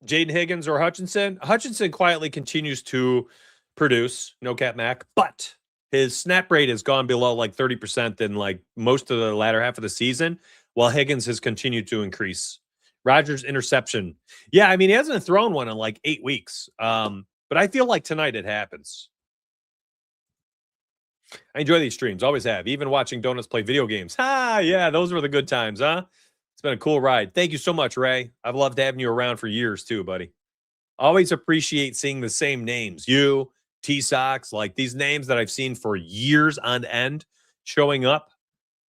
Jaden Higgins or Hutchinson. Hutchinson quietly continues to produce, no cap Mac, but his snap rate has gone below like 30% in like most of the latter half of the season, while Higgins has continued to increase. Rodgers interception. Yeah, I mean, he hasn't thrown one in like 8 weeks. But I feel like tonight it happens. I enjoy these streams. Always have. Even watching Donuts play video games. Yeah, those were the good times, huh? It's been a cool ride. Thank you so much, Ray. I've loved having you around for years too, buddy. Always appreciate seeing the same names. You, T-Sox, like these names that I've seen for years on end showing up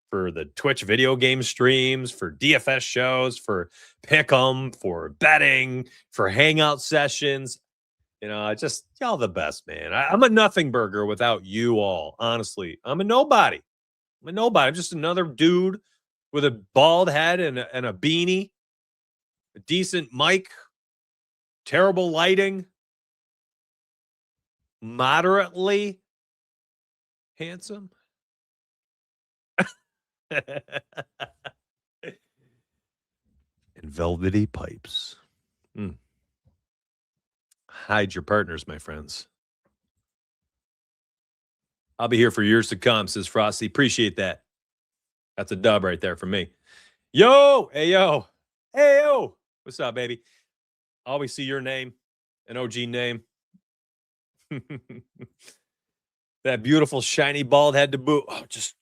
for the Twitch video game streams, for DFS shows, for Pick'em, for betting, for hangout sessions. Just y'all the best, man. I'm a nothing burger without you all. Honestly, I'm a nobody. I'm just another dude with a bald head and a beanie, a decent mic, terrible lighting, moderately handsome. And velvety pipes. Hide your partners, my friends. I'll be here for years to come, says Frosty. Appreciate that. That's a dub right there for me. Yo, hey, yo. Hey, yo. What's up, baby? Always see your name, an OG name. That beautiful, shiny, bald head to boot. Oh, just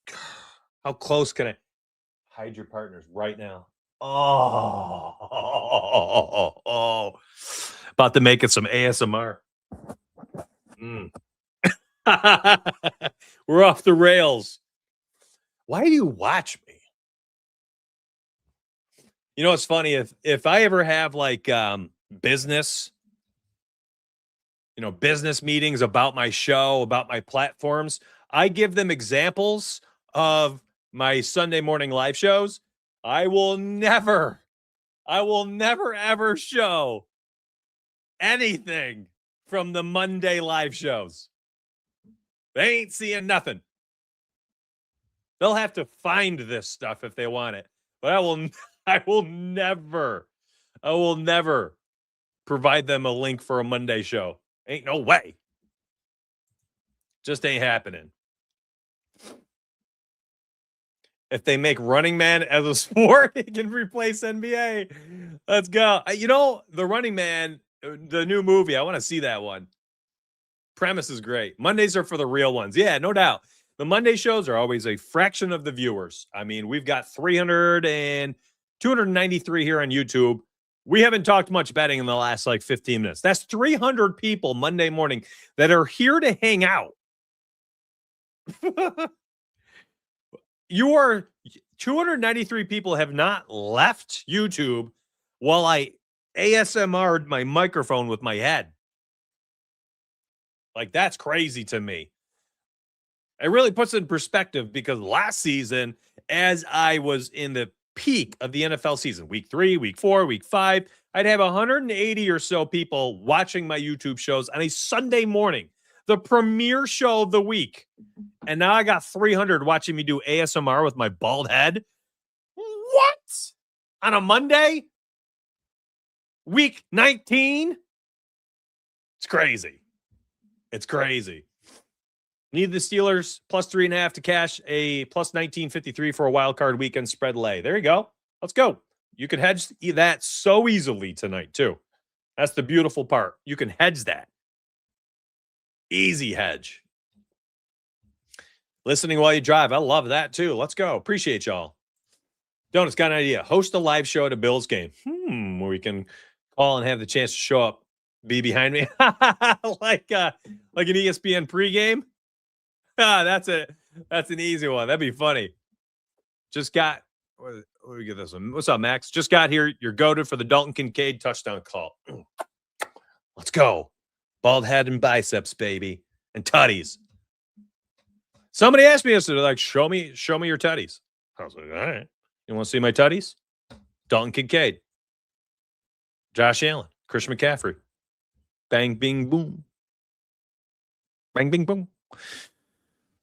how close can I hide your partners right now? Oh. About to make it some ASMR. We're off the rails. Why do you watch me? You know, it's funny if I ever have like business, business meetings about my show, about my platforms, I give them examples of my Sunday morning live shows. I will never ever show anything from the Monday live shows. They ain't seeing nothing. They'll have to find this stuff if they want it. But I will never provide them a link for a Monday show. Ain't no way. Just ain't happening. If they make Running Man as a sport, it can replace NBA. Let's go. The Running Man, the new movie, I want to see that one. Premise is great. Mondays are for the real ones. Yeah, no doubt. The Monday shows are always a fraction of the viewers. I mean, we've got 293 here on YouTube. We haven't talked much betting in the last 15 minutes. That's 300 people Monday morning that are here to hang out. 293 people have not left YouTube while I ASMR'd my microphone with my head. That's crazy to me. It really puts it in perspective because last season, as I was in the peak of the NFL season, week 3, week 4, week 5, I'd have 180 or so people watching my YouTube shows on a Sunday morning, the premiere show of the week. And now I got 300 watching me do ASMR with my bald head. What? On a Monday? Week 19? It's crazy. It's crazy. Need the Steelers plus 3.5 to cash a plus 1953 for a wild card weekend spread lay. There you go. Let's go. You can hedge that so easily tonight, too. That's the beautiful part. You can hedge that. Easy hedge. Listening while you drive. I love that, too. Let's go. Appreciate y'all. Donut's got an idea. Host a live show at a Bills game. Where we can call and have the chance to show up. Be behind me. like an ESPN pregame. That's an easy one. That'd be funny. Just got, what do we get this one? What's up, Max? Just got here. You're goated for the Dalton Kincaid touchdown call. Let's go. Bald head and biceps, baby. And tutties. Somebody asked me yesterday, show me your tutties. I was like, all right. You want to see my tutties? Dalton Kincaid. Josh Allen. Christian McCaffrey. Bang, bing, boom. Bang, bing, boom.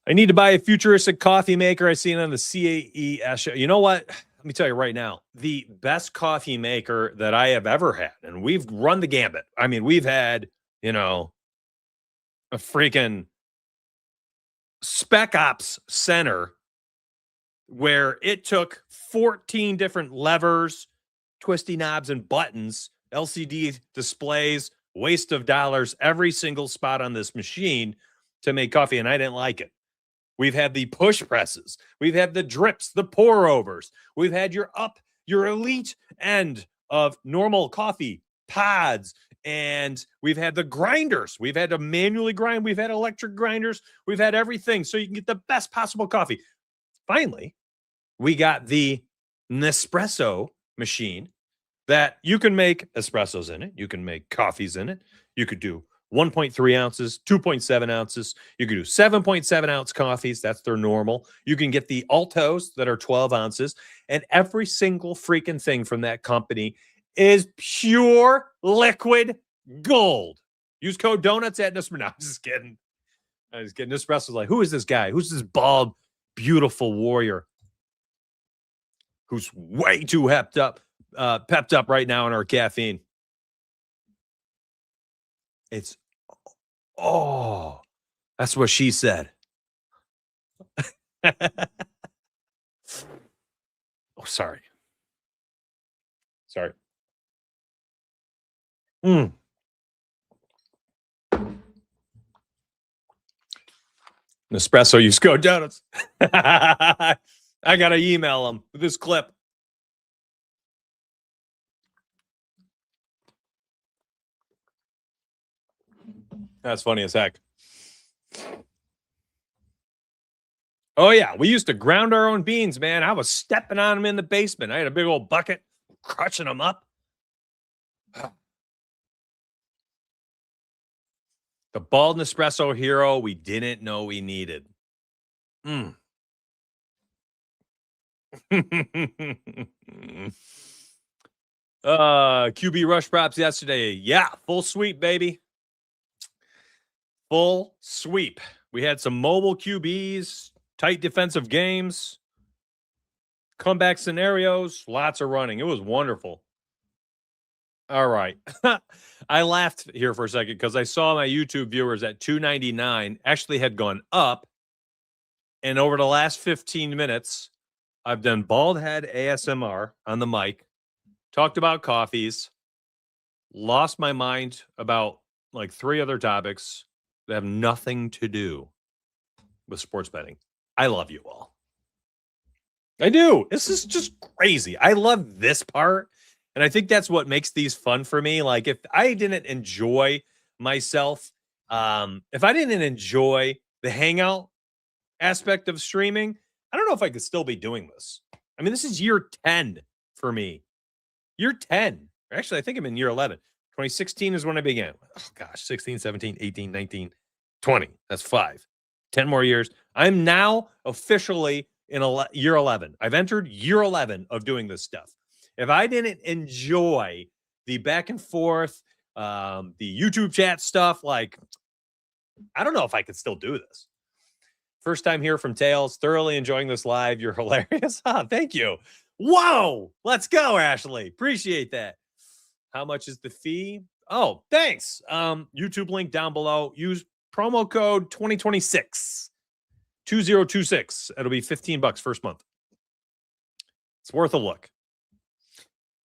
I need to buy a futuristic coffee maker. I seen it on the CAES show. You know what? Let me tell you right now, the best coffee maker that I have ever had, and we've run the gambit. I mean, we've had, a freaking Spec Ops center where it took 14 different levers, twisty knobs, and buttons, LCD displays, waste of dollars, every single spot on this machine to make coffee, and I didn't like it. We've had the push presses. We've had the drips, the pour overs. We've had your elite end of normal coffee pods. And we've had the grinders. We've had to manually grind. We've had electric grinders. We've had everything so you can get the best possible coffee. Finally, we got the Nespresso machine that you can make espressos in it. You can make coffees in it. You could do 1.3 ounces, 2.7 ounces. You can do 7.7 ounce coffees. That's their normal. You can get the Altos that are 12 ounces. And every single freaking thing from that company is pure liquid gold. Use code donuts at Nespresso. No, I'm just kidding. Nespresso's like, who is this guy? Who's this bald, beautiful warrior who's way too pepped up right now on our caffeine? That's what she said. Oh, sorry. Sorry. Mm. Nespresso, you go donuts. I got to email them with this clip. That's funny as heck. Oh, yeah. We used to ground our own beans, man. I was stepping on them in the basement. I had a big old bucket, crushing them up. The bald Nespresso hero we didn't know we needed. Mm. QB rush props yesterday. Yeah, full sweep, baby. Full sweep. We had some mobile QBs, tight defensive games, comeback scenarios, lots of running. It was wonderful. All right. I laughed here for a second because I saw my YouTube viewers at 299 actually had gone up. And over the last 15 minutes, I've done bald head ASMR on the mic, talked about coffees, lost my mind about like 3 other topics that have nothing to do with sports betting. I love you all. I do. This is just crazy. I love this part. And I think that's what makes these fun for me. Like if I didn't enjoy myself, if I didn't enjoy the hangout aspect of streaming, I don't know if I could still be doing this. I mean, this is year 10 for me. Year 10. Actually, I think I'm in year 11. 2016 is when I began. Oh, gosh, 16, 17, 18, 19, 20. That's 5. 10 more years. I'm now officially in year 11. I've entered year 11 of doing this stuff. If I didn't enjoy the back and forth, the YouTube chat stuff, like, I don't know if I could still do this. First time here from Tails. Thoroughly enjoying this live. You're hilarious. Thank you. Whoa. Let's go, Ashley. Appreciate that. How much is the fee? Oh, thanks. YouTube link down below. Use promo code 2026. 2026. It'll be $15 first month. It's worth a look.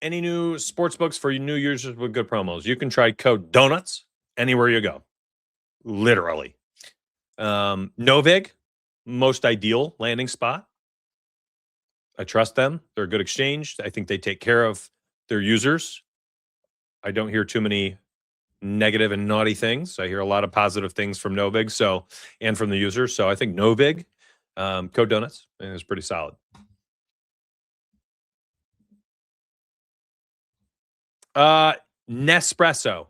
Any new sports books for new users with good promos? You can try code donuts anywhere you go. Literally. Novig, most ideal landing spot. I trust them. They're a good exchange. I think they take care of their users. I don't hear too many negative and naughty things. I hear a lot of positive things from Novig, and from the users. So I think Novig, code donuts, is pretty solid. Nespresso.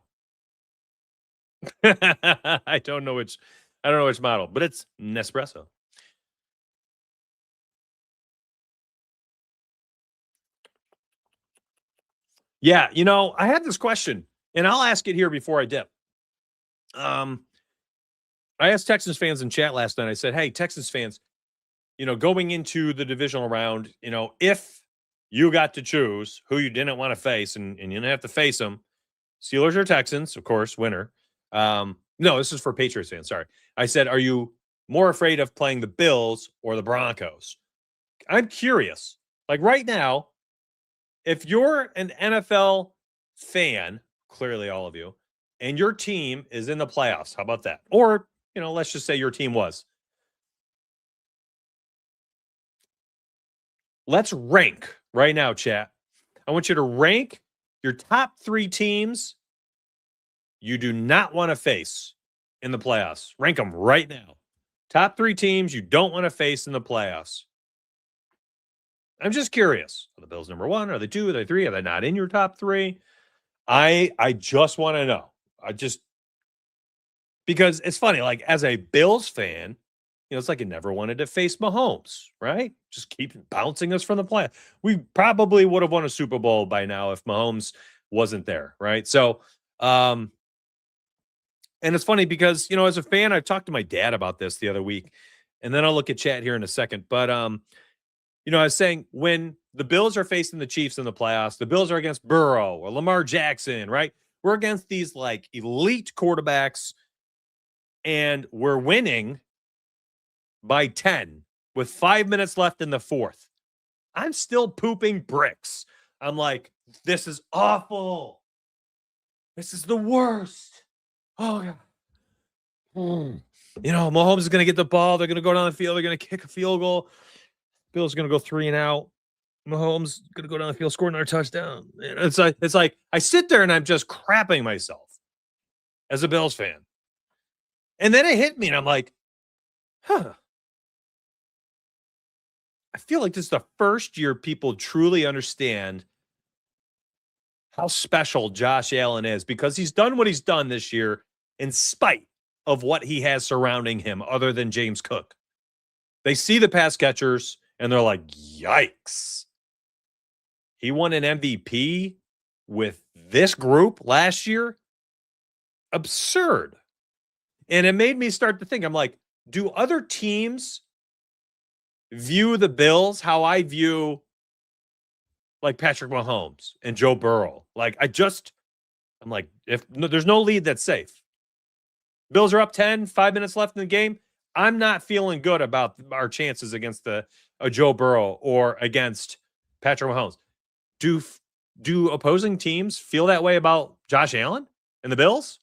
I don't know which model, but it's Nespresso. Yeah, I had this question, and I'll ask it here before I dip. I asked Texans fans in chat last night. I said, "Hey, Texans fans, going into the divisional round, if you got to choose who you didn't want to face, and you didn't have to face them, Steelers or Texans, of course, winner. No, this is for Patriots fans. Sorry, I said, are you more afraid of playing the Bills or the Broncos? I'm curious. Like right now, if you're an NFL fan, clearly all of you, and your team is in the playoffs, how about that? Or, let's just say your team was. Let's rank right now, chat. I want you to rank your top 3 teams you do not want to face in the playoffs. Rank them right now. Top 3 teams you don't want to face in the playoffs. I'm just curious. Are the Bills number 1? Are they 2? Are they 3? Are they not in your top 3? I just want to know. Because it's funny, like as a Bills fan, it's like you never wanted to face Mahomes, right? Just keep bouncing us from the play. We probably would have won a Super Bowl by now if Mahomes wasn't there, right? So, and it's funny because, as a fan, I've talked to my dad about this the other week, and then I'll look at chat here in a second. But, I was saying when the Bills are facing the Chiefs in the playoffs, the Bills are against Burrow or Lamar Jackson, right? We're against these like elite quarterbacks, and we're winning. by 10 with 5 minutes left in the fourth. I'm still pooping bricks. I'm like, this is awful. This is the worst. Oh, God. Mahomes is going to get the ball. They're going to go down the field. They're going to kick a field goal. Bill's going to go 3 and out. Mahomes going to go down the field, score another touchdown. It's like I sit there and I'm just crapping myself as a Bills fan. And then it hit me and I'm like, I feel like this is the first year people truly understand how special Josh Allen is, because he's done what he's done this year in spite of what he has surrounding him other than James Cook. They see the pass catchers and they're like, yikes. He won an MVP with this group last year? Absurd. And it made me start to think, I'm like, do other teams view the Bills how I view like Patrick Mahomes and Joe Burrow? Like, I'm like, there's no lead that's safe. Bills are up 10, 5 minutes left in the game. I'm not feeling good about our chances against a Joe Burrow or against Patrick Mahomes. Do opposing teams feel that way about Josh Allen and the Bills?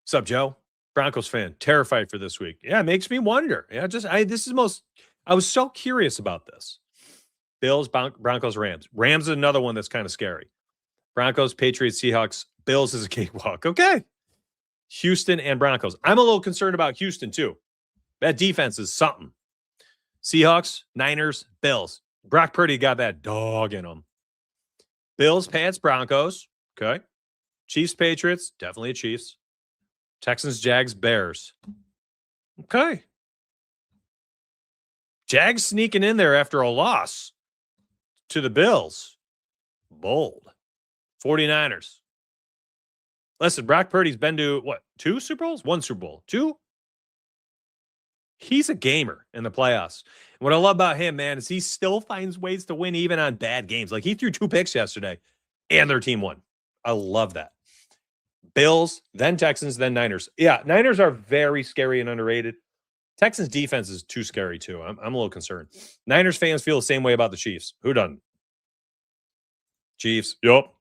What's up, Joe? Broncos fan, terrified for this week. Yeah, it makes me wonder. Yeah, I was so curious about this. Bills, Broncos, Rams. Rams is another one that's kind of scary. Broncos, Patriots, Seahawks. Bills is a cakewalk. Okay. Houston and Broncos. I'm a little concerned about Houston too. That defense is something. Seahawks, Niners, Bills. Brock Purdy got that dog in him. Bills, Pats, Broncos. Okay. Chiefs, Patriots. Definitely Chiefs. Texans, Jags, Bears. Okay. Jags sneaking in there after a loss to the Bills. Bold. 49ers. Listen, Brock Purdy's been to, 2 Super Bowls? 1 Super Bowl. 2? He's a gamer in the playoffs. And what I love about him, man, is he still finds ways to win even on bad games. Like, he threw 2 picks yesterday, and their team won. I love that. Bills, then Texans, then Niners. Yeah, Niners are very scary and underrated. Texans defense is too scary, too. I'm a little concerned. Niners fans feel the same way about the Chiefs. Who doesn't? Chiefs. Yup.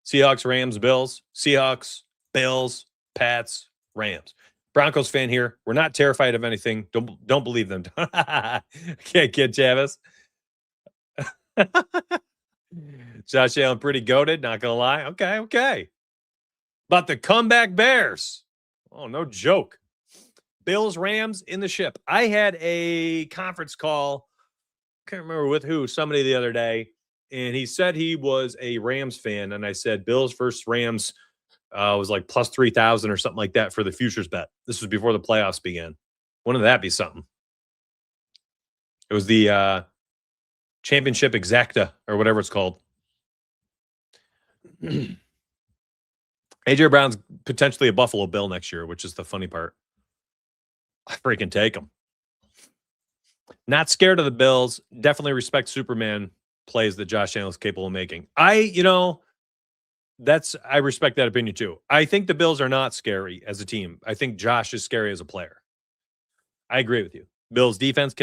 Seahawks, Rams, Bills. Seahawks, Bills, Pats, Rams. Broncos fan here. We're not terrified of anything. Don't believe them. Can't kid Chavis. Josh Allen pretty goated, not gonna lie. Okay. About the comeback Bears. Oh, no joke. Bills, Rams in the ship. I had a conference call. Can't remember with who, somebody the other day. And he said he was a Rams fan. And I said, Bills versus Rams was like plus 3,000 or something like that for the futures bet. This was before the playoffs began. Wouldn't that be something? It was the championship exacta or whatever it's called. A.J. Brown's potentially a Buffalo Bill next year, which is the funny part. I freaking take him. Not scared of the Bills. Definitely respect Superman plays that Josh Allen is capable of making. I respect that opinion too. I think the Bills are not scary as a team. I think Josh is scary as a player. I agree with you. Bills defense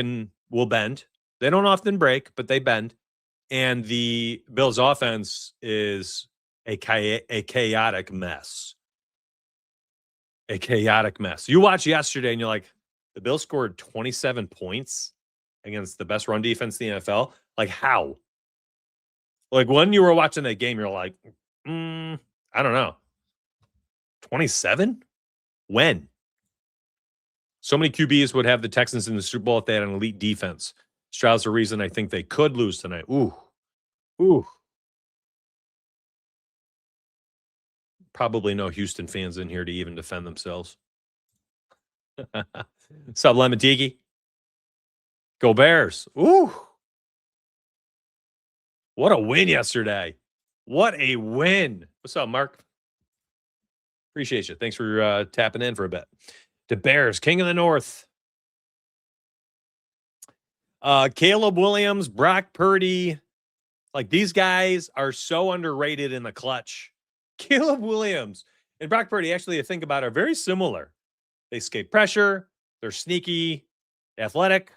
will bend. They don't often break, but they bend. And the Bills offense is a chaotic mess. A chaotic mess. You watch yesterday and you're like, the Bills scored 27 points against the best run defense in the NFL. Like, how? Like, when you were watching that game, you're like, I don't know. 27? When? So many QBs would have the Texans in the Super Bowl if they had an elite defense. Stroud's the reason I think they could lose tonight. Ooh. Probably no Houston fans in here to even defend themselves. What's up, Lemon Tiki? Go Bears. Ooh. What a win yesterday. What a win. What's up, Mark? Appreciate you. Thanks for tapping in for a bit. The Bears, King of the North. Caleb Williams, Brock Purdy. Like, these guys are so underrated in the clutch. Caleb Williams and Brock Purdy, actually, I think about, are very similar. They escape pressure. They're sneaky, athletic.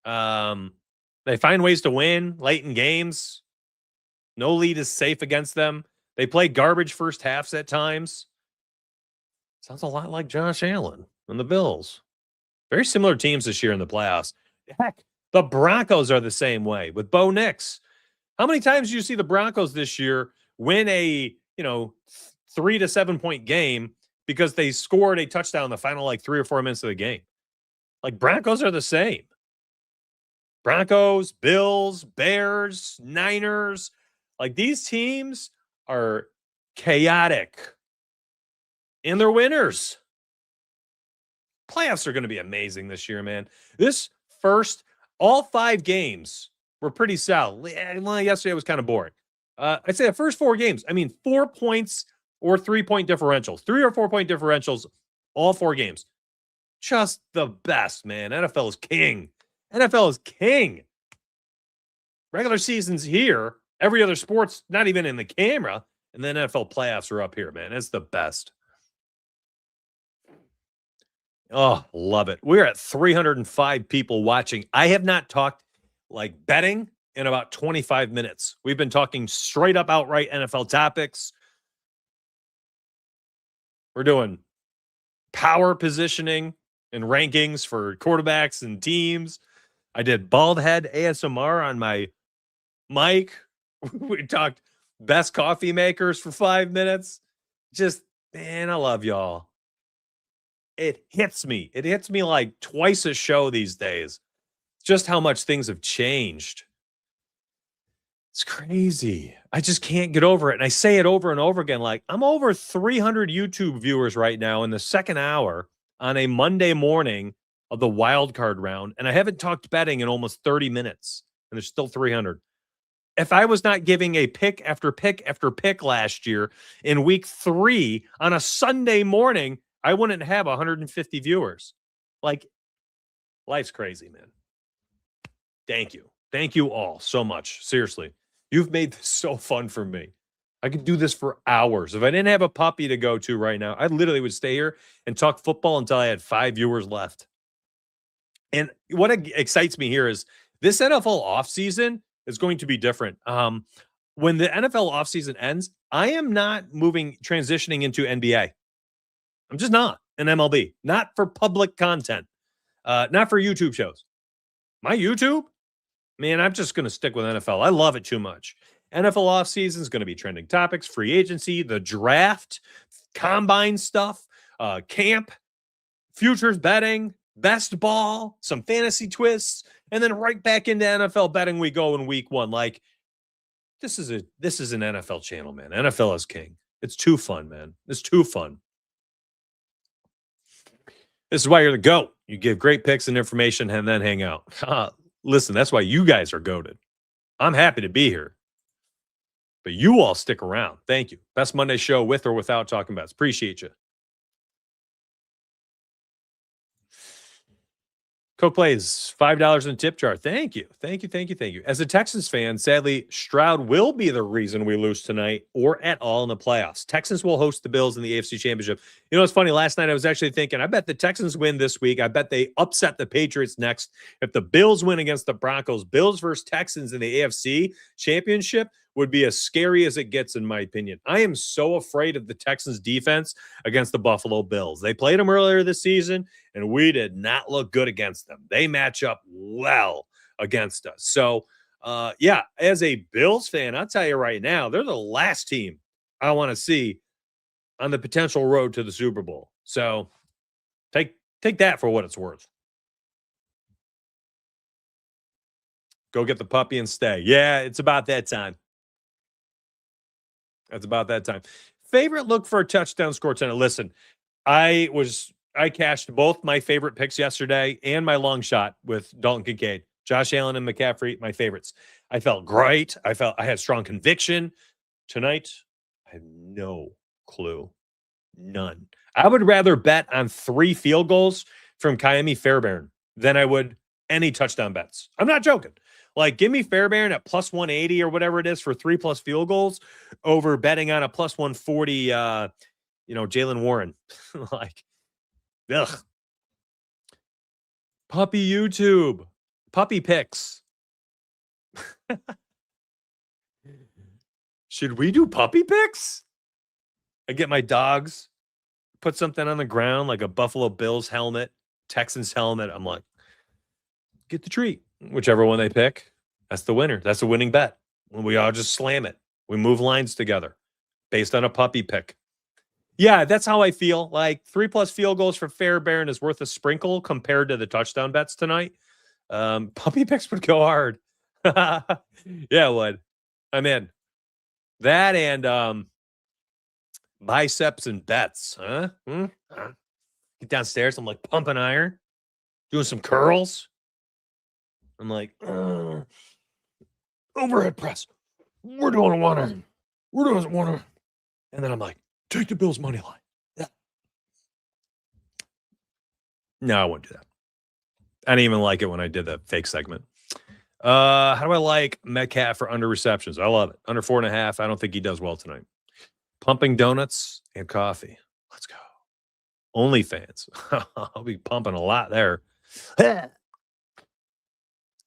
They find ways to win late in games. No lead is safe against them. They play garbage first halves at times. Sounds a lot like Josh Allen and the Bills. Very similar teams this year in the playoffs. Heck, the Broncos are the same way with Bo Nix. How many times do you see the Broncos this year win a, 3 to 7 point game because they scored a touchdown in the final 3 or 4 minutes of the game? Like, Broncos are the same. Broncos, Bills, Bears, Niners. Like, these teams are chaotic. And they're winners. Playoffs are going to be amazing this year, man. All 5 games were pretty solid. Well, yesterday was kind of boring. I'd say the first 4 games, 4 points or 3-point differentials, 3 or 4 point differentials, all 4 games. Just the best, man. NFL is king. NFL is king. Regular season's here. Every other sport's not even in the camera. And then NFL playoffs are up here, man. It's the best. Oh, love it. We're at 305 people watching. I have not talked betting in about 25 minutes. We've been talking straight up outright NFL topics. We're doing power positioning and rankings for quarterbacks and teams. I did bald head ASMR on my mic. We talked best coffee makers for 5 minutes. Just, man, I love y'all. It hits me. It hits me like twice a show these days. Just how much things have changed. It's crazy. I just can't get over it. And I say it over and over again. I'm over 300 YouTube viewers right now in the second hour on a Monday morning of the wild card round. And I haven't talked betting in almost 30 minutes. And there's still 300. If I was not giving a pick after pick after pick last year in week 3 on a Sunday morning, I wouldn't have 150 viewers. Life's crazy, man. Thank you. Thank you all so much. Seriously. You've made this so fun for me. I could do this for hours. If I didn't have a puppy to go to right now, I literally would stay here and talk football until I had 5 viewers left. And what excites me here is this NFL offseason is going to be different. When the NFL offseason ends, I am not transitioning into NBA. I'm just not an MLB, not for public content, not for YouTube shows. My YouTube, man, I'm just going to stick with NFL. I love it too much. NFL offseason is going to be trending topics, free agency, the draft, combine stuff, camp, futures betting, best ball, some fantasy twists, and then right back into NFL betting we go in week 1. This is an NFL channel, man. NFL is king. It's too fun, man. It's too fun. This is why you're the GOAT. You give great picks and information and then hang out. Listen, that's why you guys are goated. I'm happy to be here. But you all stick around. Thank you. Best Monday show with or without talking bets. Appreciate you. Coke plays $5 in a tip jar. Thank you. Thank you. Thank you. Thank you. As a Texans fan, sadly, Stroud will be the reason we lose tonight or at all in the playoffs. Texans will host the Bills in the AFC Championship. You know, it's funny. Last night I was actually thinking, I bet the Texans win this week. I bet they upset the Patriots next. If the Bills win against the Broncos, Bills versus Texans in the AFC Championship would be as scary as it gets, in my opinion. I am so afraid of the Texans defense against the Buffalo Bills. They played them earlier this season, and we did not look good against them. They match up well against us. So, as a Bills fan, I'll tell you right now, they're the last team I want to see on the potential road to the Super Bowl. So, take that for what it's worth. Go get the puppy and stay. Yeah, it's about that time. That's about that time. Favorite look for a touchdown score tonight. Listen, I cashed both my favorite picks yesterday and my long shot with Dalton Kincaid. Josh Allen and McCaffrey, my favorites. I felt great. I had strong conviction. Tonight, I have no clue. None. I would rather bet on 3 field goals from Kyami Fairbairn than I would any touchdown bets. I'm not joking. Give me Fairbairn at plus 180 or whatever it is for 3+ field goals over betting on a plus 140, Jalen Warren. Ugh. Puppy YouTube. Puppy pics. Should we do puppy pics? I get my dogs, put something on the ground like a Buffalo Bills helmet, Texans helmet. I'm like, get the treat. Whichever one they pick, that's the winner. That's a winning bet. When we all just slam it. We move lines together based on a puppy pick. Yeah, that's how I feel. Like 3+ field goals for Fairbairn is worth a sprinkle compared to the touchdown bets tonight. Puppy picks would go hard. Yeah, it would. I'm in. That and biceps and bets, huh? Get downstairs. I'm like pumping iron, doing some curls. I'm like, overhead press. We're doing one arm. We're doing one arm. And then I'm like, take the Bills money line. Yeah. No, I won't do that. I didn't even like it when I did the fake segment. How do I like Metcalf for under receptions? I love it. Under 4.5. I don't think he does well tonight. Pumping donuts and coffee. Let's go. OnlyFans. I'll be pumping a lot there.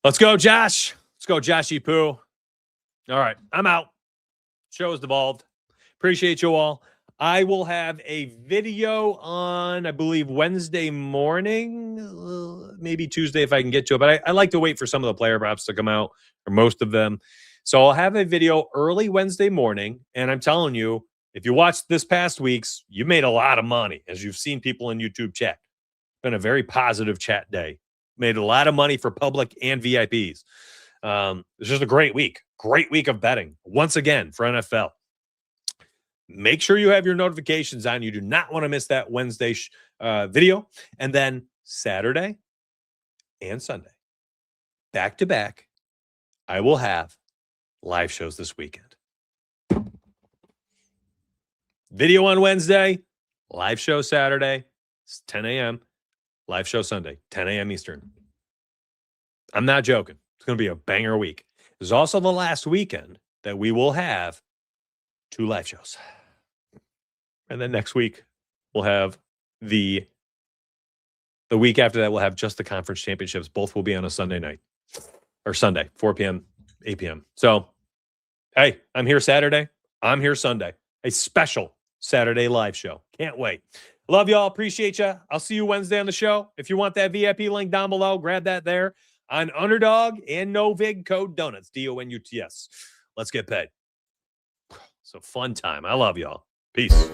Let's go, Josh. Let's go, Joshy Poo. All right, I'm out. Show is devolved. Appreciate you all. I will have a video on, I believe, Wednesday morning, maybe Tuesday if I can get to it. But I like to wait for some of the player props to come out, or most of them. So I'll have a video early Wednesday morning. And I'm telling you, if you watched this past week's, you made a lot of money, as you've seen people in YouTube chat. Been a very positive chat day. Made a lot of money for public and VIPs. It's just a great week. Great week of betting. Once again, for NFL. Make sure you have your notifications on. You do not want to miss that Wednesday video. And then Saturday and Sunday, back to back, I will have live shows this weekend. Video on Wednesday, live show Saturday, it's 10 a.m., live show Sunday, 10 a.m. Eastern. I'm not joking. It's going to be a banger week. There's also the last weekend that we will have 2 live shows. And then next week, we'll have the week after that, we'll have just the conference championships. Both will be on a Sunday night or Sunday, 4 p.m., 8 p.m. So, hey, I'm here Saturday. I'm here Sunday. A special Saturday live show. Can't wait. Love y'all. Appreciate you. I'll see you Wednesday on the show. If you want that VIP link down below, grab that there on Underdog and no vig code donuts, DONUTS. Let's get paid. It's a fun time. I love y'all. Peace.